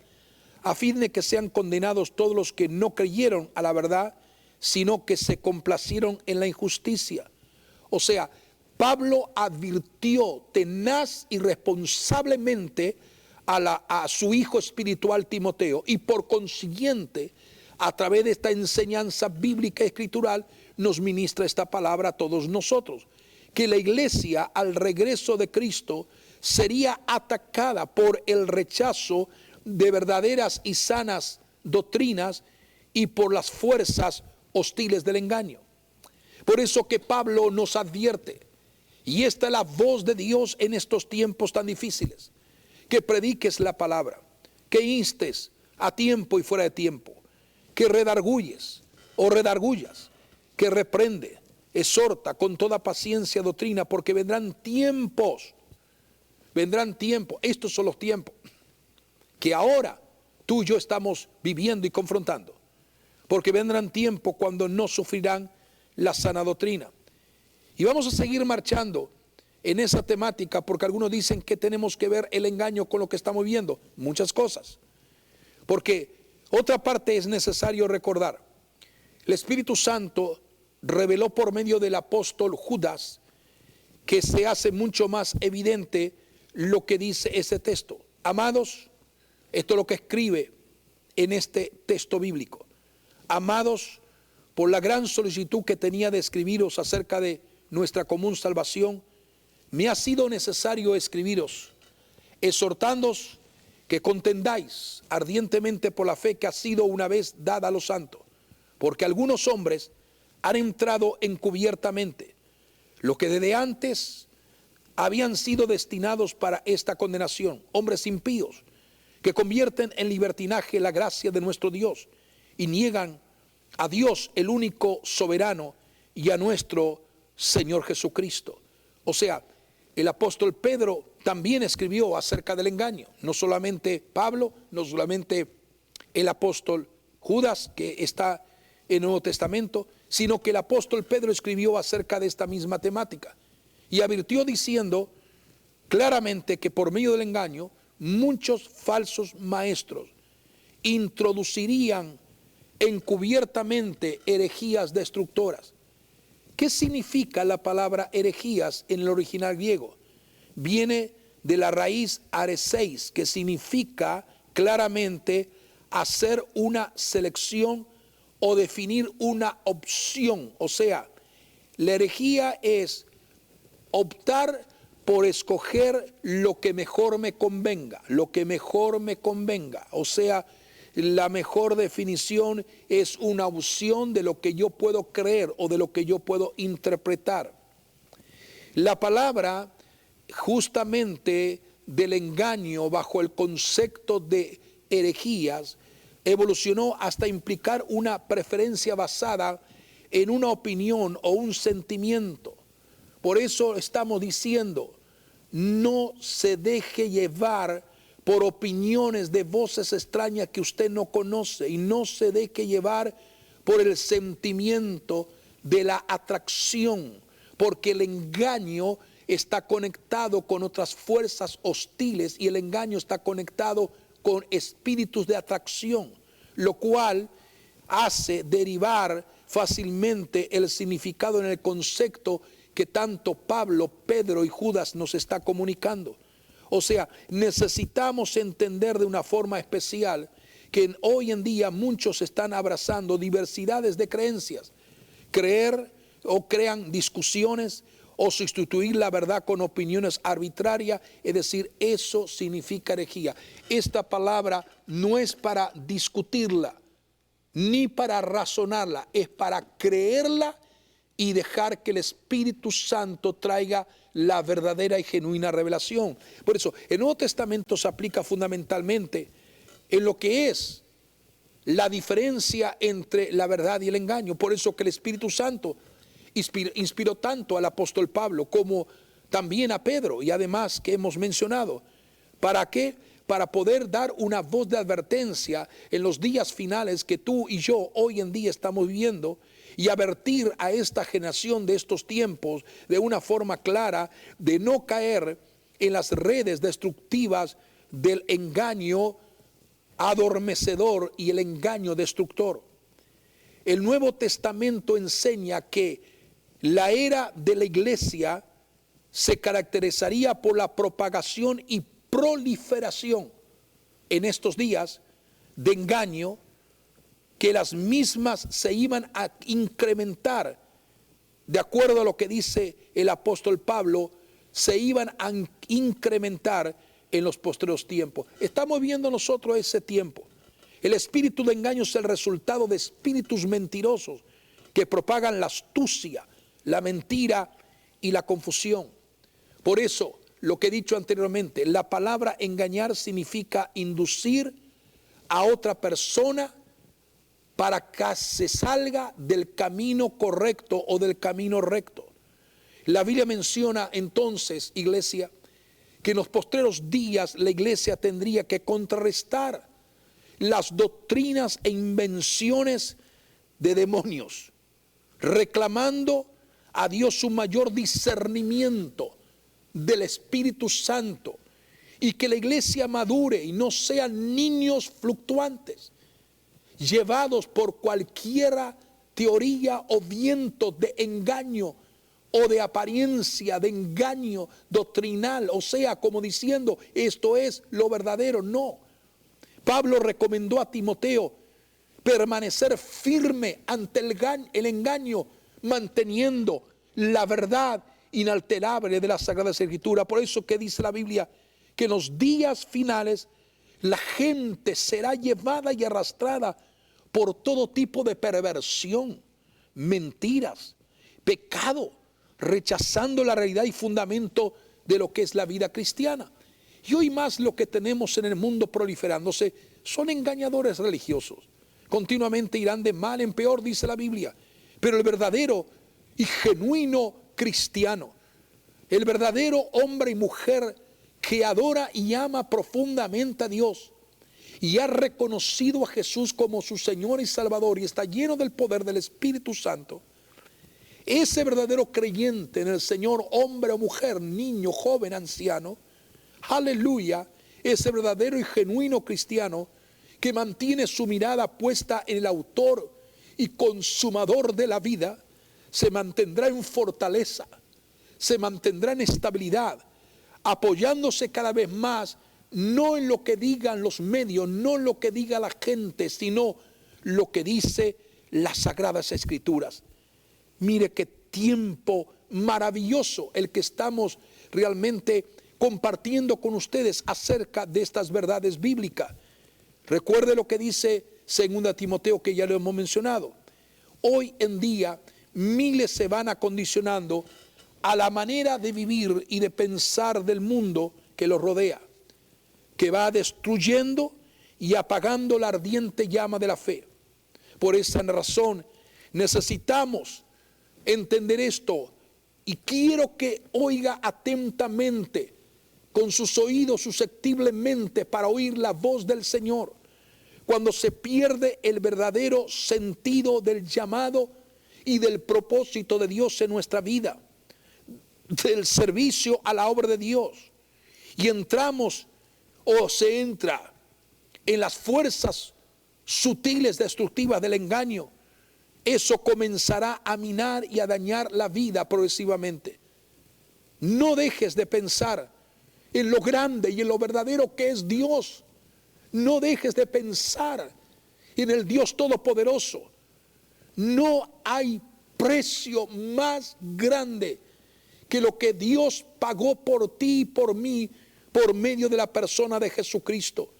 a fin de que sean condenados todos los que no creyeron a la verdad, sino que se complacieron en la injusticia. O sea, Pablo advirtió tenaz y responsablemente a su hijo espiritual Timoteo, y por consiguiente, a través de esta enseñanza bíblica y escritural, nos ministra esta palabra a todos nosotros, que la iglesia al regreso de Cristo sería atacada por el rechazo de verdaderas y sanas doctrinas y por las fuerzas hostiles del engaño. Por eso que Pablo nos advierte, y esta es la voz de Dios en estos tiempos tan difíciles, que prediques la palabra, que instes a tiempo y fuera de tiempo, que redarguyes o redargullas, que reprende, exhorta con toda paciencia doctrina, porque vendrán tiempos, estos son los tiempos que ahora tú y yo estamos viviendo y confrontando, porque vendrán tiempos cuando no sufrirán la sana doctrina. Y vamos a seguir marchando en esa temática, porque algunos dicen que tenemos que ver el engaño con lo que estamos viendo, muchas cosas, porque otra parte es necesario recordar. El Espíritu Santo reveló por medio del apóstol Judas que se hace mucho más evidente lo que dice ese texto. Amados, esto es lo que escribe en este texto bíblico. Amados, por la gran solicitud que tenía de escribiros acerca de nuestra común salvación, me ha sido necesario escribiros, exhortándoos que contendáis ardientemente por la fe que ha sido una vez dada a los santos, porque algunos hombres han entrado encubiertamente, los que desde antes habían sido destinados para esta condenación, hombres impíos, que convierten en libertinaje la gracia de nuestro Dios y niegan a Dios, el único soberano, y a nuestro Señor Jesucristo. O sea, el apóstol Pedro también escribió acerca del engaño. No solamente Pablo, no solamente el apóstol Judas, que está en el Nuevo Testamento, sino que el apóstol Pedro escribió acerca de esta misma temática. Y advirtió diciendo claramente que por medio del engaño, muchos falsos maestros introducirían encubiertamente herejías destructoras. ¿Qué significa la palabra herejías en el original griego? Viene de la raíz areseis, que significa claramente hacer una selección o definir una opción. O sea, la herejía es optar por escoger lo que mejor me convenga, lo que mejor me convenga. O sea, la mejor definición es una opción de lo que yo puedo creer o de lo que yo puedo interpretar. La palabra justamente del engaño bajo el concepto de herejías evolucionó hasta implicar una preferencia basada en una opinión o un sentimiento. Por eso estamos diciendo, no se deje llevar por opiniones de voces extrañas que usted no conoce, y no se deje llevar por el sentimiento de la atracción, porque el engaño está conectado con otras fuerzas hostiles y el engaño está conectado con espíritus de atracción, lo cual hace derivar fácilmente el significado en el concepto que tanto Pablo, Pedro y Judas nos está comunicando. O sea, necesitamos entender de una forma especial que hoy en día muchos están abrazando diversidades de creencias, creer o crean discusiones o sustituir la verdad con opiniones arbitrarias, es decir, eso significa herejía. Esta palabra no es para discutirla, ni para razonarla, es para creerla y dejar que el Espíritu Santo traiga la verdadera y genuina revelación. Por eso, el Nuevo Testamento se aplica fundamentalmente en lo que es la diferencia entre la verdad y el engaño. Por eso que el Espíritu Santo inspiró tanto al apóstol Pablo como también a Pedro, y además que hemos mencionado. ¿Para qué? Para poder dar una voz de advertencia en los días finales que tú y yo hoy en día estamos viviendo, y advertir a esta generación de estos tiempos de una forma clara de no caer en las redes destructivas del engaño adormecedor y el engaño destructor. El Nuevo Testamento enseña que la era de la iglesia se caracterizaría por la propagación y proliferación en estos días de engaño, que las mismas se iban a incrementar, de acuerdo a lo que dice el apóstol Pablo, se iban a incrementar en los postreros tiempos. Estamos viendo nosotros ese tiempo. El espíritu de engaño es el resultado de espíritus mentirosos que propagan la astucia, la mentira y la confusión. Por eso, lo que he dicho anteriormente, la palabra engañar significa inducir a otra persona para que se salga del camino correcto o del camino recto. La Biblia menciona entonces, iglesia, que en los postreros días la iglesia tendría que contrarrestar las doctrinas e invenciones de demonios, reclamando a Dios un mayor discernimiento del Espíritu Santo, y que la iglesia madure y no sean niños fluctuantes, llevados por cualquiera teoría o viento de engaño o de apariencia de engaño doctrinal, o sea, como diciendo esto es lo verdadero. No, Pablo recomendó a Timoteo permanecer firme ante el engaño, manteniendo la verdad inalterable de la Sagrada Escritura. Por eso que dice la Biblia que en los días finales la gente será llevada y arrastrada por todo tipo de perversión, mentiras, pecado, rechazando la realidad y fundamento de lo que es la vida cristiana. Y hoy más lo que tenemos en el mundo proliferándose son engañadores religiosos. Continuamente irán de mal en peor, dice la Biblia. Pero el verdadero y genuino cristiano, el verdadero hombre y mujer que adora y ama profundamente a Dios y ha reconocido a Jesús como su Señor y Salvador y está lleno del poder del Espíritu Santo, ese verdadero creyente en el Señor, hombre o mujer, niño, joven, anciano, aleluya, ese verdadero y genuino cristiano que mantiene su mirada puesta en el autor y consumador de la vida, se mantendrá en fortaleza, se mantendrá en estabilidad, apoyándose cada vez más, no en lo que digan los medios, no en lo que diga la gente, sino lo que dice las Sagradas Escrituras. Mire qué tiempo maravilloso el que estamos realmente compartiendo con ustedes acerca de estas verdades bíblicas. Recuerde lo que dice 2 Timoteo, que ya lo hemos mencionado. Hoy en día miles se van acondicionando a la manera de vivir y de pensar del mundo que los rodea, que va destruyendo y apagando la ardiente llama de la fe. Por esa razón necesitamos entender esto, y quiero que oiga atentamente con sus oídos susceptiblemente para oír la voz del Señor. Cuando se pierde el verdadero sentido del llamado y del propósito de Dios en nuestra vida, del servicio a la obra de Dios, y entramos o se entra en las fuerzas sutiles destructivas del engaño, eso comenzará a minar y a dañar la vida progresivamente. No dejes de pensar en lo grande y en lo verdadero que es Dios. No dejes de pensar en el Dios Todopoderoso. No hay precio más grande que lo que Dios pagó por ti y por mí por medio de la persona de Jesucristo.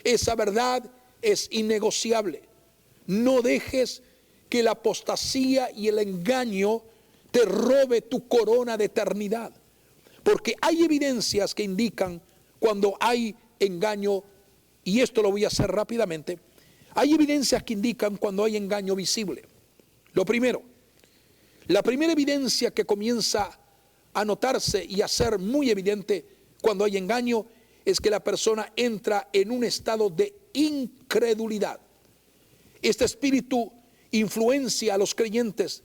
Esa verdad es innegociable. No dejes que la apostasía y el engaño te robe tu corona de eternidad, porque hay evidencias que indican cuando hay engaño, y esto lo voy a hacer rápidamente. Hay evidencias que indican cuando hay engaño visible. Lo primero, la primera evidencia que comienza a notarse y a ser muy evidente cuando hay engaño es que la persona entra en un estado de incredulidad. Este espíritu influencia a los creyentes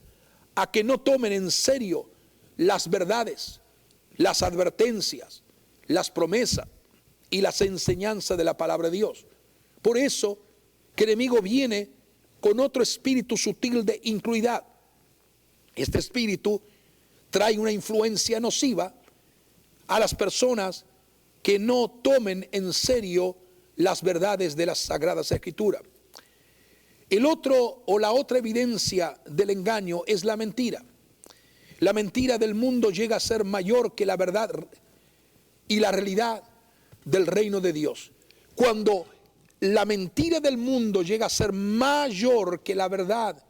a que no tomen en serio las verdades, las advertencias, las promesas y las enseñanzas de la palabra de Dios. Por eso que el enemigo viene con otro espíritu sutil de incredulidad. Este espíritu trae una influencia nociva a las personas que no tomen en serio las verdades de las Sagradas Escrituras. El otro o la otra evidencia del engaño es la mentira. La mentira del mundo llega a ser mayor que la verdad y la realidad del reino de Dios. Cuando la mentira del mundo llega a ser mayor que la verdad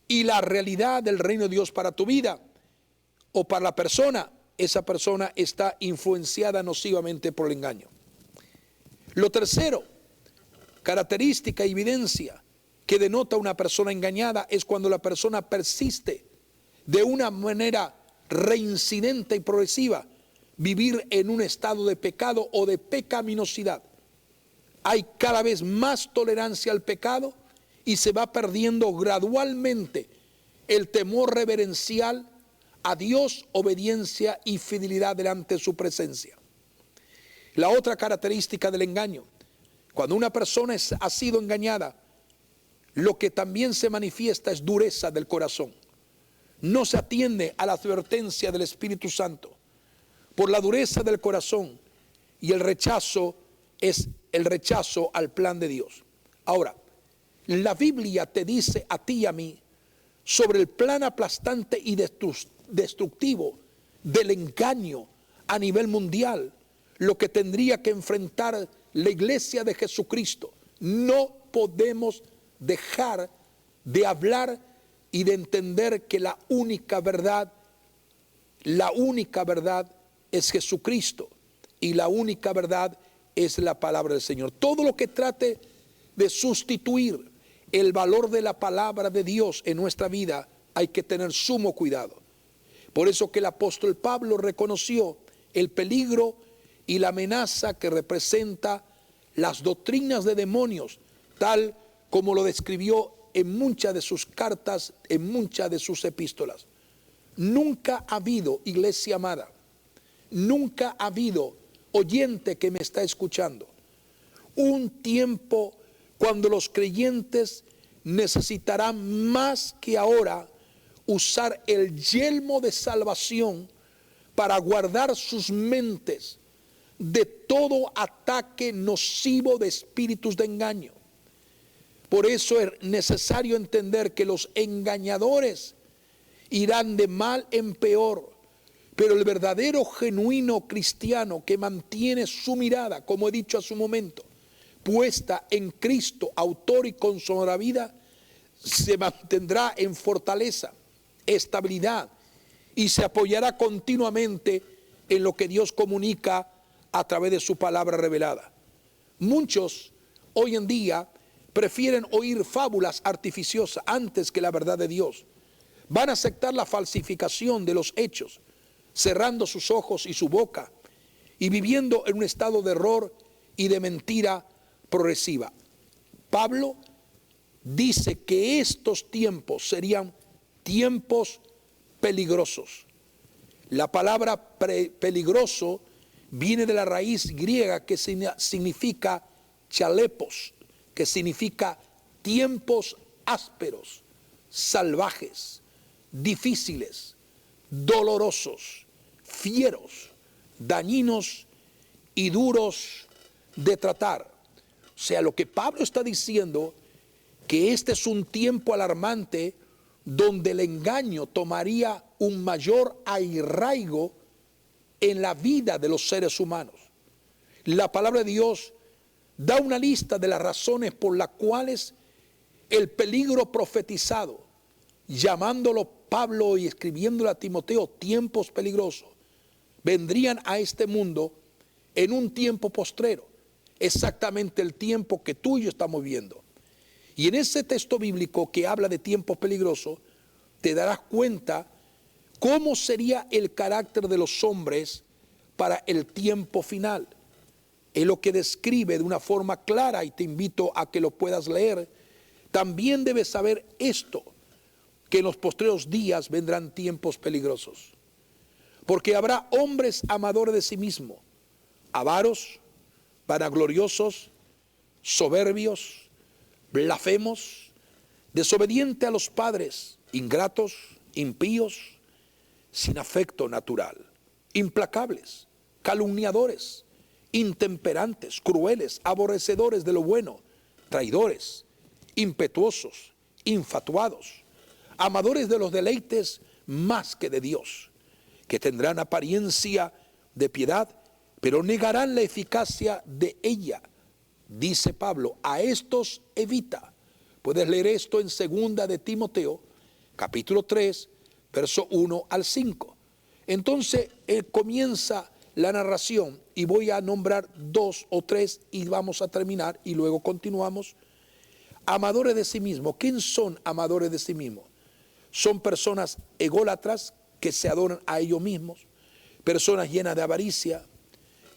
y la realidad del reino de Dios para tu vida o para la persona, esa persona está influenciada nocivamente por el engaño. Lo tercero, característica, evidencia que denota una persona engañada es cuando la persona persiste de una manera reincidente y progresiva vivir en un estado de pecado o de pecaminosidad. Hay cada vez más tolerancia al pecado y se va perdiendo gradualmente el temor reverencial a Dios, obediencia y fidelidad delante de su presencia. La otra característica del engaño, cuando una persona ha sido engañada, lo que también se manifiesta es dureza del corazón. No se atiende a la advertencia del Espíritu Santo por la dureza del corazón, y el rechazo es el rechazo al plan de Dios. Ahora, la Biblia te dice a ti y a mí sobre el plan aplastante y destructivo del engaño a nivel mundial, lo que tendría que enfrentar la iglesia de Jesucristo. No podemos dejar de hablar y de entender que la única verdad es Jesucristo. y la única verdad es la palabra del Señor. Todo lo que trate de sustituir el valor de la palabra de Dios en nuestra vida, hay que tener sumo cuidado. Por eso que el apóstol Pablo reconoció el peligro y la amenaza que representa las doctrinas de demonios, tal como lo describió en muchas de sus cartas, en muchas de sus epístolas. Nunca ha habido, iglesia amada, nunca ha habido oyente que me está escuchando, un tiempo cuando los creyentes necesitarán más que ahora usar el yelmo de salvación para guardar sus mentes de todo ataque nocivo de espíritus de engaño. Por eso es necesario entender que los engañadores irán de mal en peor, pero el verdadero genuino cristiano que mantiene su mirada, como he dicho hace un momento, puesta en Cristo, autor y consumador de la vida, se mantendrá en fortaleza, estabilidad, y se apoyará continuamente en lo que Dios comunica a través de su palabra revelada. Muchos hoy en día prefieren oír fábulas artificiosas antes que la verdad de Dios. Van a aceptar la falsificación de los hechos, cerrando sus ojos y su boca y viviendo en un estado de error y de mentira progresiva. Pablo dice que estos tiempos serían tiempos peligrosos. La palabra peligroso viene de la raíz griega que significa chalepos, que significa tiempos ásperos, salvajes, difíciles, dolorosos, fieros, dañinos y duros de tratar. O sea, lo que Pablo está diciendo, que este es un tiempo alarmante donde el engaño tomaría un mayor arraigo en la vida de los seres humanos. La palabra de Dios da una lista de las razones por las cuales el peligro profetizado, llamándolo Pablo y escribiéndolo a Timoteo, tiempos peligrosos, vendrían a este mundo en un tiempo postrero, exactamente el tiempo que tú y yo estamos viendo. Y en ese texto bíblico que habla de tiempos peligrosos, te darás cuenta cómo sería el carácter de los hombres para el tiempo final. Es lo que describe de una forma clara y te invito a que lo puedas leer. También debes saber esto, que en los postreros días vendrán tiempos peligrosos. Porque habrá hombres amadores de sí mismos, avaros, vanagloriosos, soberbios, blasfemos, desobedientes a los padres, ingratos, impíos, sin afecto natural, implacables, calumniadores, intemperantes, crueles, aborrecedores de lo bueno, traidores, impetuosos, infatuados, amadores de los deleites más que de Dios, que tendrán apariencia de piedad, pero negarán la eficacia de ella. Dice Pablo, a estos evita. Puedes leer esto en 2 de Timoteo, capítulo 3, verso 1 al 5. Entonces él comienza la narración y voy a nombrar 2 o 3 y vamos a terminar y luego continuamos. Amadores de sí mismos. ¿Quién son amadores de sí mismos? Son personas ególatras que se adoran a ellos mismos, personas llenas de avaricia,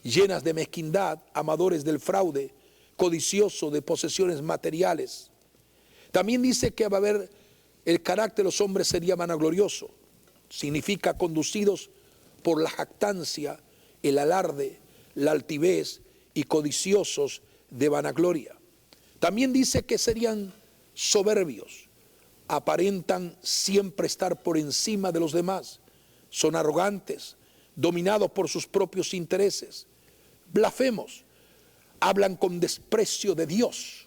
llenas de mezquindad, amadores del fraude, codiciosos de posesiones materiales. También dice que va a haber el carácter de los hombres sería vanaglorioso. Significa conducidos por la jactancia, el alarde, la altivez y codiciosos de vanagloria. También dice que serían soberbios, aparentan siempre estar por encima de los demás, son arrogantes, dominados por sus propios intereses, blasfemos, hablan con desprecio de Dios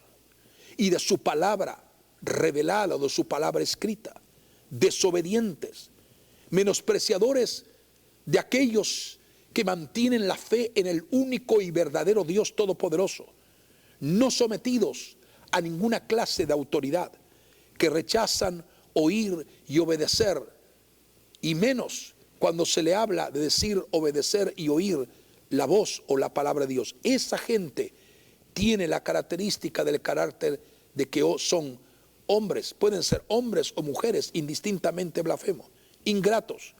y de su palabra revelada o de su palabra escrita, desobedientes, menospreciadores de aquellos que mantienen la fe en el único y verdadero Dios Todopoderoso, no sometidos a ninguna clase de autoridad, que rechazan oír y obedecer, y menos cuando se le habla de decir, obedecer y oír la voz o la palabra de Dios. Esa gente tiene la característica del carácter de que son hombres, pueden ser hombres o mujeres indistintamente blasfemos, ingratos,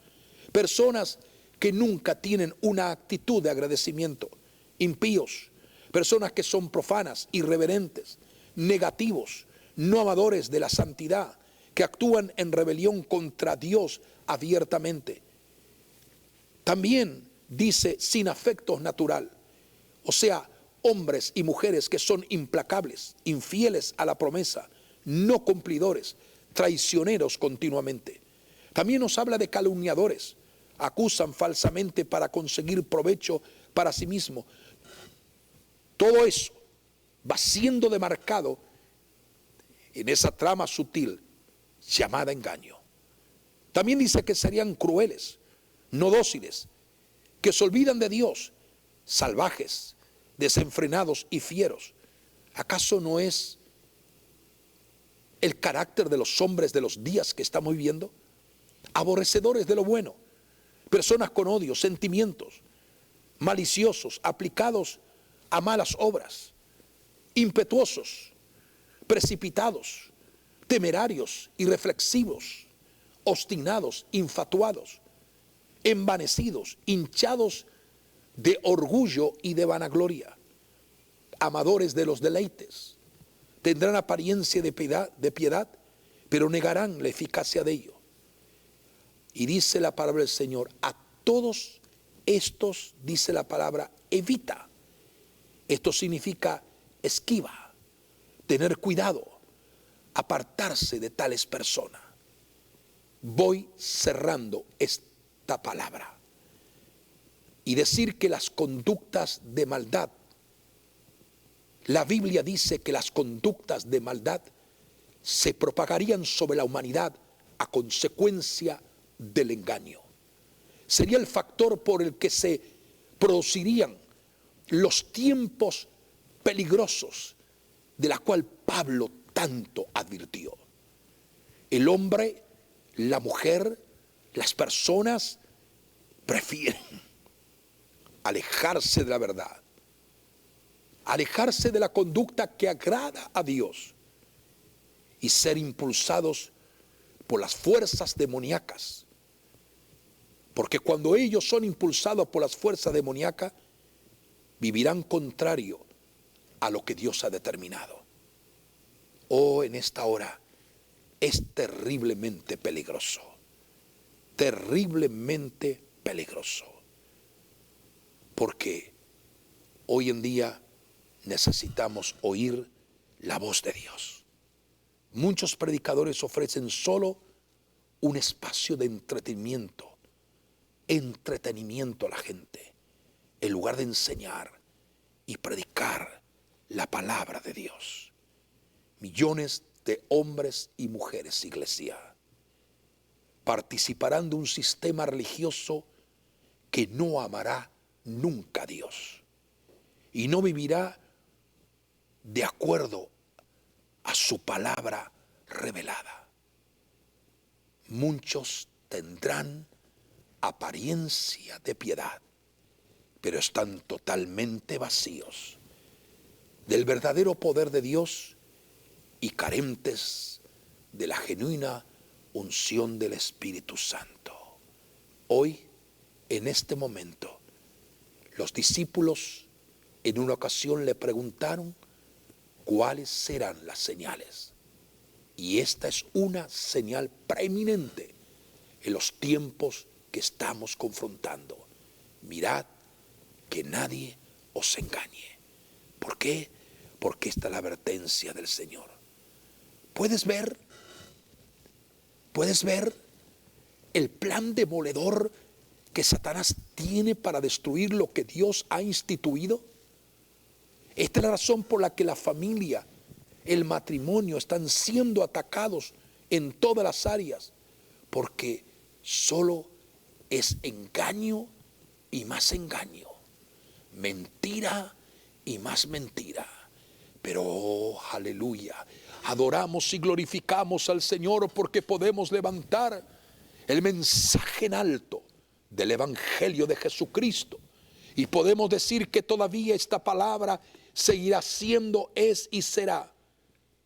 personas que nunca tienen una actitud de agradecimiento, impíos, personas que son profanas, irreverentes, negativos, no amadores de la santidad, que actúan en rebelión contra Dios abiertamente. También dice sin afectos natural, o sea, hombres y mujeres que son implacables, infieles a la promesa, no cumplidores, traicioneros continuamente. También nos habla de calumniadores, acusan falsamente para conseguir provecho para sí mismo. Todo eso va siendo demarcado en esa trama sutil llamada engaño. También dice que serían crueles, no dóciles, que se olvidan de Dios, salvajes, desenfrenados y fieros. ¿Acaso no es el carácter de los hombres de los días que estamos viviendo? Aborrecedores de lo bueno, personas con odio, sentimientos, maliciosos, aplicados a malas obras, impetuosos, precipitados, temerarios, irreflexivos, obstinados, infatuados, envanecidos, hinchados de orgullo y de vanagloria, amadores de los deleites. Tendrán apariencia de piedad, pero negarán la eficacia de ello. Y dice la palabra del Señor, a todos estos, dice la palabra, evita. Esto significa esquiva, tener cuidado, apartarse de tales personas. Voy cerrando esta palabra y decir que las conductas de maldad, la Biblia dice que las conductas de maldad se propagarían sobre la humanidad a consecuencia del engaño. Sería el factor por el que se producirían los tiempos peligrosos de la cual Pablo tanto advirtió. El hombre, la mujer, las personas prefieren alejarse de la verdad, alejarse de la conducta que agrada a Dios y ser impulsados por las fuerzas demoníacas. Porque cuando ellos son impulsados por las fuerzas demoníacas, vivirán contrario a lo que Dios ha determinado. Oh, en esta hora es terriblemente peligroso, terriblemente peligroso, porque hoy en día necesitamos oír la voz de Dios. Muchos predicadores ofrecen solo un espacio de entretenimiento a la gente, en lugar de enseñar y predicar la palabra de Dios. Millones de hombres y mujeres, iglesia, participarán de un sistema religioso que no amará nunca a Dios y no vivirá de acuerdo a su palabra revelada. Muchos tendrán apariencia de piedad, pero están totalmente vacíos del verdadero poder de Dios y carentes de la genuina unción del Espíritu Santo. Hoy, en este momento, los discípulos en una ocasión le preguntaron cuáles serán las señales. Y esta es una señal preeminente en los tiempos que estamos confrontando. Mirad que nadie os engañe. ¿Por qué? Porque esta es la advertencia del Señor. ¿Puedes ver el plan demoledor que Satanás tiene para destruir lo que Dios ha instituido? Esta es la razón por la que la familia, el matrimonio están siendo atacados en todas las áreas, porque solo es engaño y más engaño, mentira y más mentira. Pero oh, aleluya, adoramos y glorificamos al Señor porque podemos levantar el mensaje en alto del Evangelio de Jesucristo Y podemos decir que todavía esta palabra seguirá siendo, es y será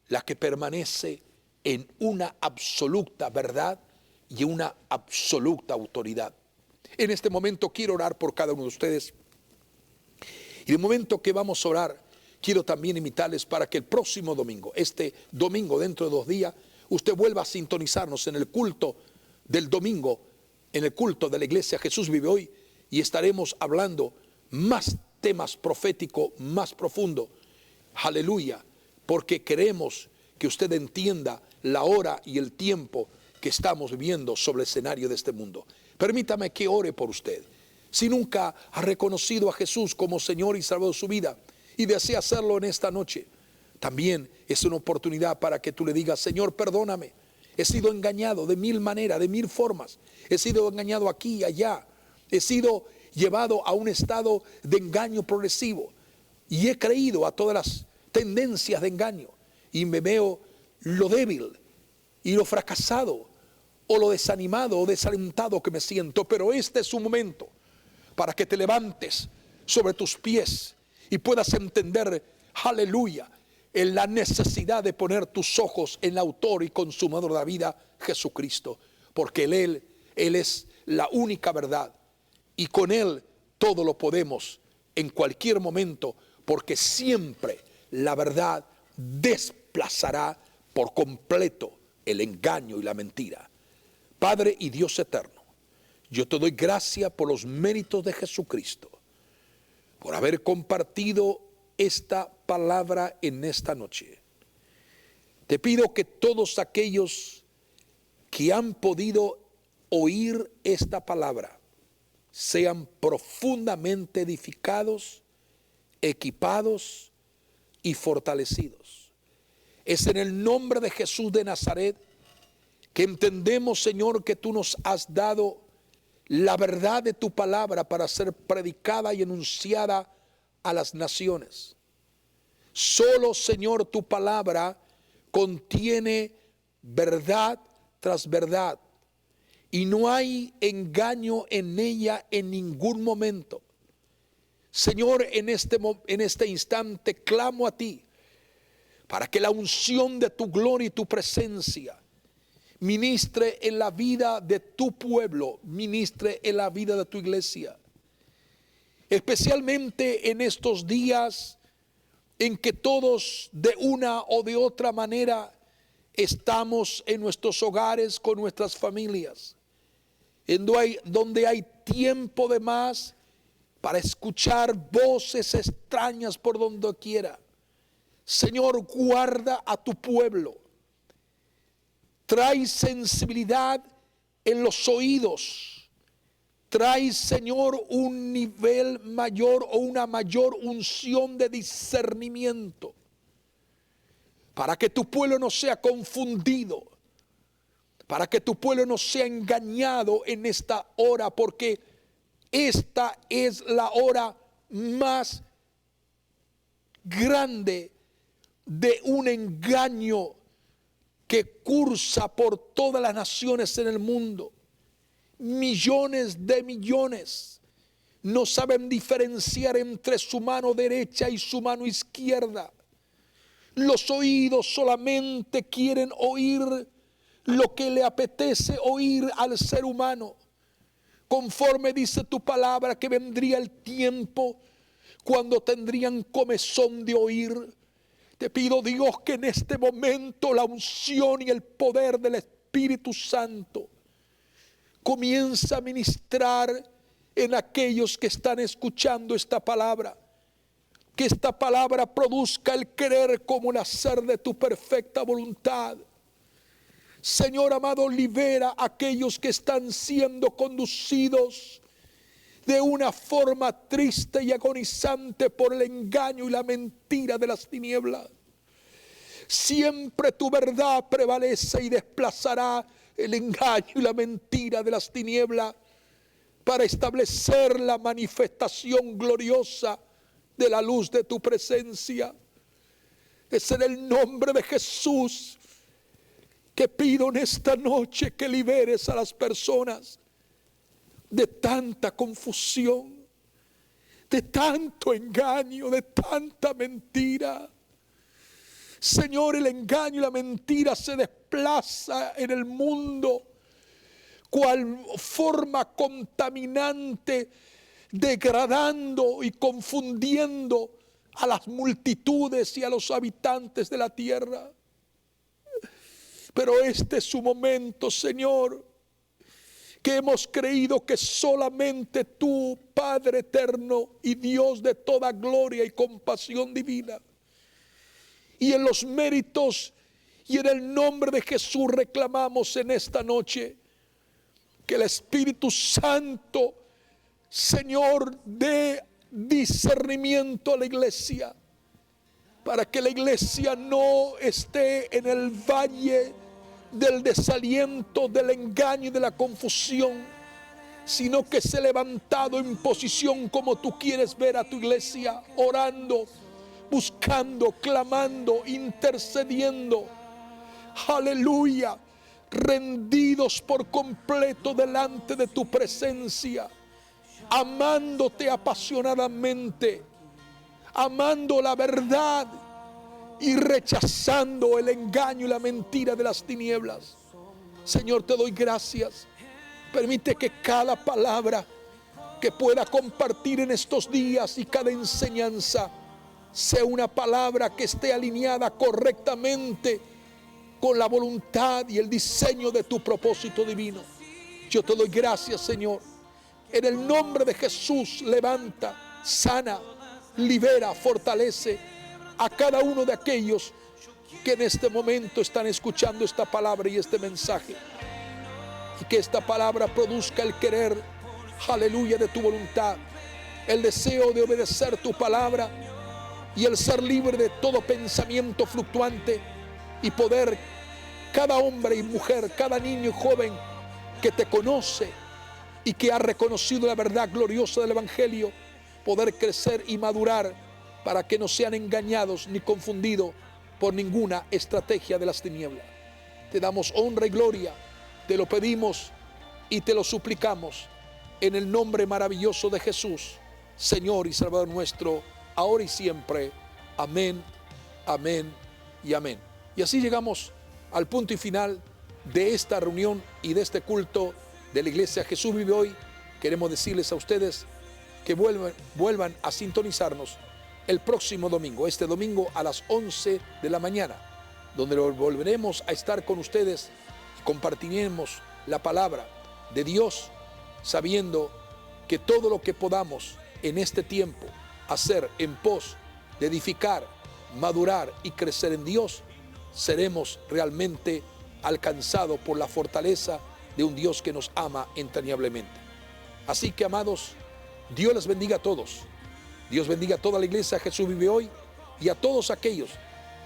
la que permanece en una absoluta verdad y una absoluta autoridad. En este momento quiero orar por cada uno de ustedes. Y el momento que vamos a orar, quiero también invitarles para que el próximo domingo, este domingo dentro de 2 días, usted vuelva a sintonizarnos en el culto del domingo, en el culto de la iglesia Jesús Vive Hoy, y estaremos hablando más temas proféticos, más profundos. Aleluya, porque queremos que usted entienda la hora y el tiempo que estamos viviendo sobre el escenario de este mundo. Permítame que ore por usted. Si nunca ha reconocido a Jesús como Señor y Salvador de su vida y desea hacerlo en esta noche, también es una oportunidad para que tú le digas: Señor, perdóname. He sido engañado de 1000 maneras, de 1000 formas. He sido engañado aquí y allá. He sido llevado a un estado de engaño progresivo. Y he creído a todas las tendencias de engaño. Y me veo lo débil y lo fracasado o lo desanimado o desalentado que me siento. Pero este es un momento para que te levantes sobre tus pies y puedas entender, aleluya, en la necesidad de poner tus ojos en el autor y consumador de la vida, Jesucristo. Porque Él es la única verdad. Y con Él todo lo podemos en cualquier momento, porque siempre la verdad desplazará por completo el engaño y la mentira. Padre y Dios eterno, yo te doy gracias por los méritos de Jesucristo, por haber compartido esta palabra en esta noche. Te pido que todos aquellos que han podido oír esta palabra sean profundamente edificados, equipados y fortalecidos. Es en el nombre de Jesús de Nazaret que entendemos, Señor, que tú nos has dado la verdad de tu palabra para ser predicada y enunciada a las naciones. Solo, Señor, tu palabra contiene verdad tras verdad y no hay engaño en ella en ningún momento. Señor, en este instante clamo a ti para que la unción de tu gloria y tu presencia ministre en la vida de tu pueblo, ministre en la vida de tu iglesia. Especialmente en estos días en que todos de una o de otra manera estamos en nuestros hogares con nuestras familias, donde hay tiempo de más para escuchar voces extrañas por donde quiera. Señor, guarda a tu pueblo. Trae sensibilidad en los oídos. Trae, Señor, un nivel mayor o una mayor unción de discernimiento, para que tu pueblo no sea confundido, para que tu pueblo no sea engañado en esta hora, porque esta es la hora más grande de un engaño que cursa por todas las naciones en el mundo. Millones de millones no saben diferenciar entre su mano derecha y su mano izquierda. Los oídos solamente quieren oír lo que le apetece oír al ser humano. Conforme dice tu palabra que vendría el tiempo cuando tendrían comezón de oír. Te pido, Dios, que en este momento la unción y el poder del Espíritu Santo comienza a ministrar en aquellos que están escuchando esta palabra. Que esta palabra produzca el querer como el hacer de tu perfecta voluntad. Señor amado, libera a aquellos que están siendo conducidos de una forma triste y agonizante por el engaño y la mentira de las tinieblas. Siempre tu verdad prevalece y desplazará el engaño y la mentira de las tinieblas para establecer la manifestación gloriosa de la luz de tu presencia. Es en el nombre de Jesús que pido en esta noche que liberes a las personas de tanta confusión, de tanto engaño, de tanta mentira. Señor, el engaño y la mentira se desplaza en el mundo cual forma contaminante, degradando y confundiendo a las multitudes y a los habitantes de la tierra. Pero este es su momento, Señor, que hemos creído que solamente tú, Padre eterno y Dios de toda gloria y compasión divina, y en los méritos y en el nombre de Jesús reclamamos en esta noche que el Espíritu Santo, Señor, dé discernimiento a la iglesia, para que la iglesia no esté en el valle del desaliento, del engaño y de la confusión, sino que se ha levantado en posición como tú quieres ver a tu iglesia, orando, buscando, clamando, intercediendo. Aleluya, rendidos por completo delante de tu presencia, amándote apasionadamente, amando la verdad y rechazando el engaño y la mentira de las tinieblas. Señor, te doy gracias. Permite que cada palabra que pueda compartir en estos días y cada enseñanza sea una palabra que esté alineada correctamente con la voluntad y el diseño de tu propósito divino. Yo te doy gracias, Señor. En el nombre de Jesús, levanta, sana, libera, fortalece a cada uno de aquellos que en este momento están escuchando esta palabra y este mensaje. Y que esta palabra produzca el querer, aleluya, de tu voluntad, el deseo de obedecer tu palabra y el ser libre de todo pensamiento fluctuante, y poder, cada hombre y mujer, cada niño y joven que te conoce y que ha reconocido la verdad gloriosa del Evangelio, poder crecer y madurar para que no sean engañados ni confundidos por ninguna estrategia de las tinieblas. Te damos honra y gloria, te lo pedimos y te lo suplicamos en el nombre maravilloso de Jesús, Señor y Salvador nuestro, ahora y siempre. Amén, amén y amén. Y así llegamos al punto y final de esta reunión y de este culto de la Iglesia Jesús Vive Hoy. Queremos decirles a ustedes que vuelvan a sintonizarnos el próximo domingo, este domingo a las 11 de la mañana, donde volveremos a estar con ustedes y compartiremos la palabra de Dios, sabiendo que todo lo que podamos en este tiempo hacer en pos de edificar, madurar y crecer en Dios, seremos realmente alcanzados por la fortaleza de un Dios que nos ama entrañablemente. Así que, amados, Dios les bendiga a todos. Dios bendiga a toda la iglesia Jesús Vive Hoy y a todos aquellos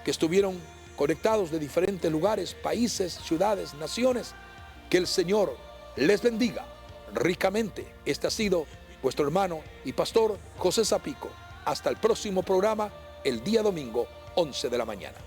que estuvieron conectados de diferentes lugares, países, ciudades, naciones. Que el Señor les bendiga ricamente. Este ha sido vuestro hermano y pastor José Zapico. Hasta el próximo programa, el día domingo, 11 de la mañana.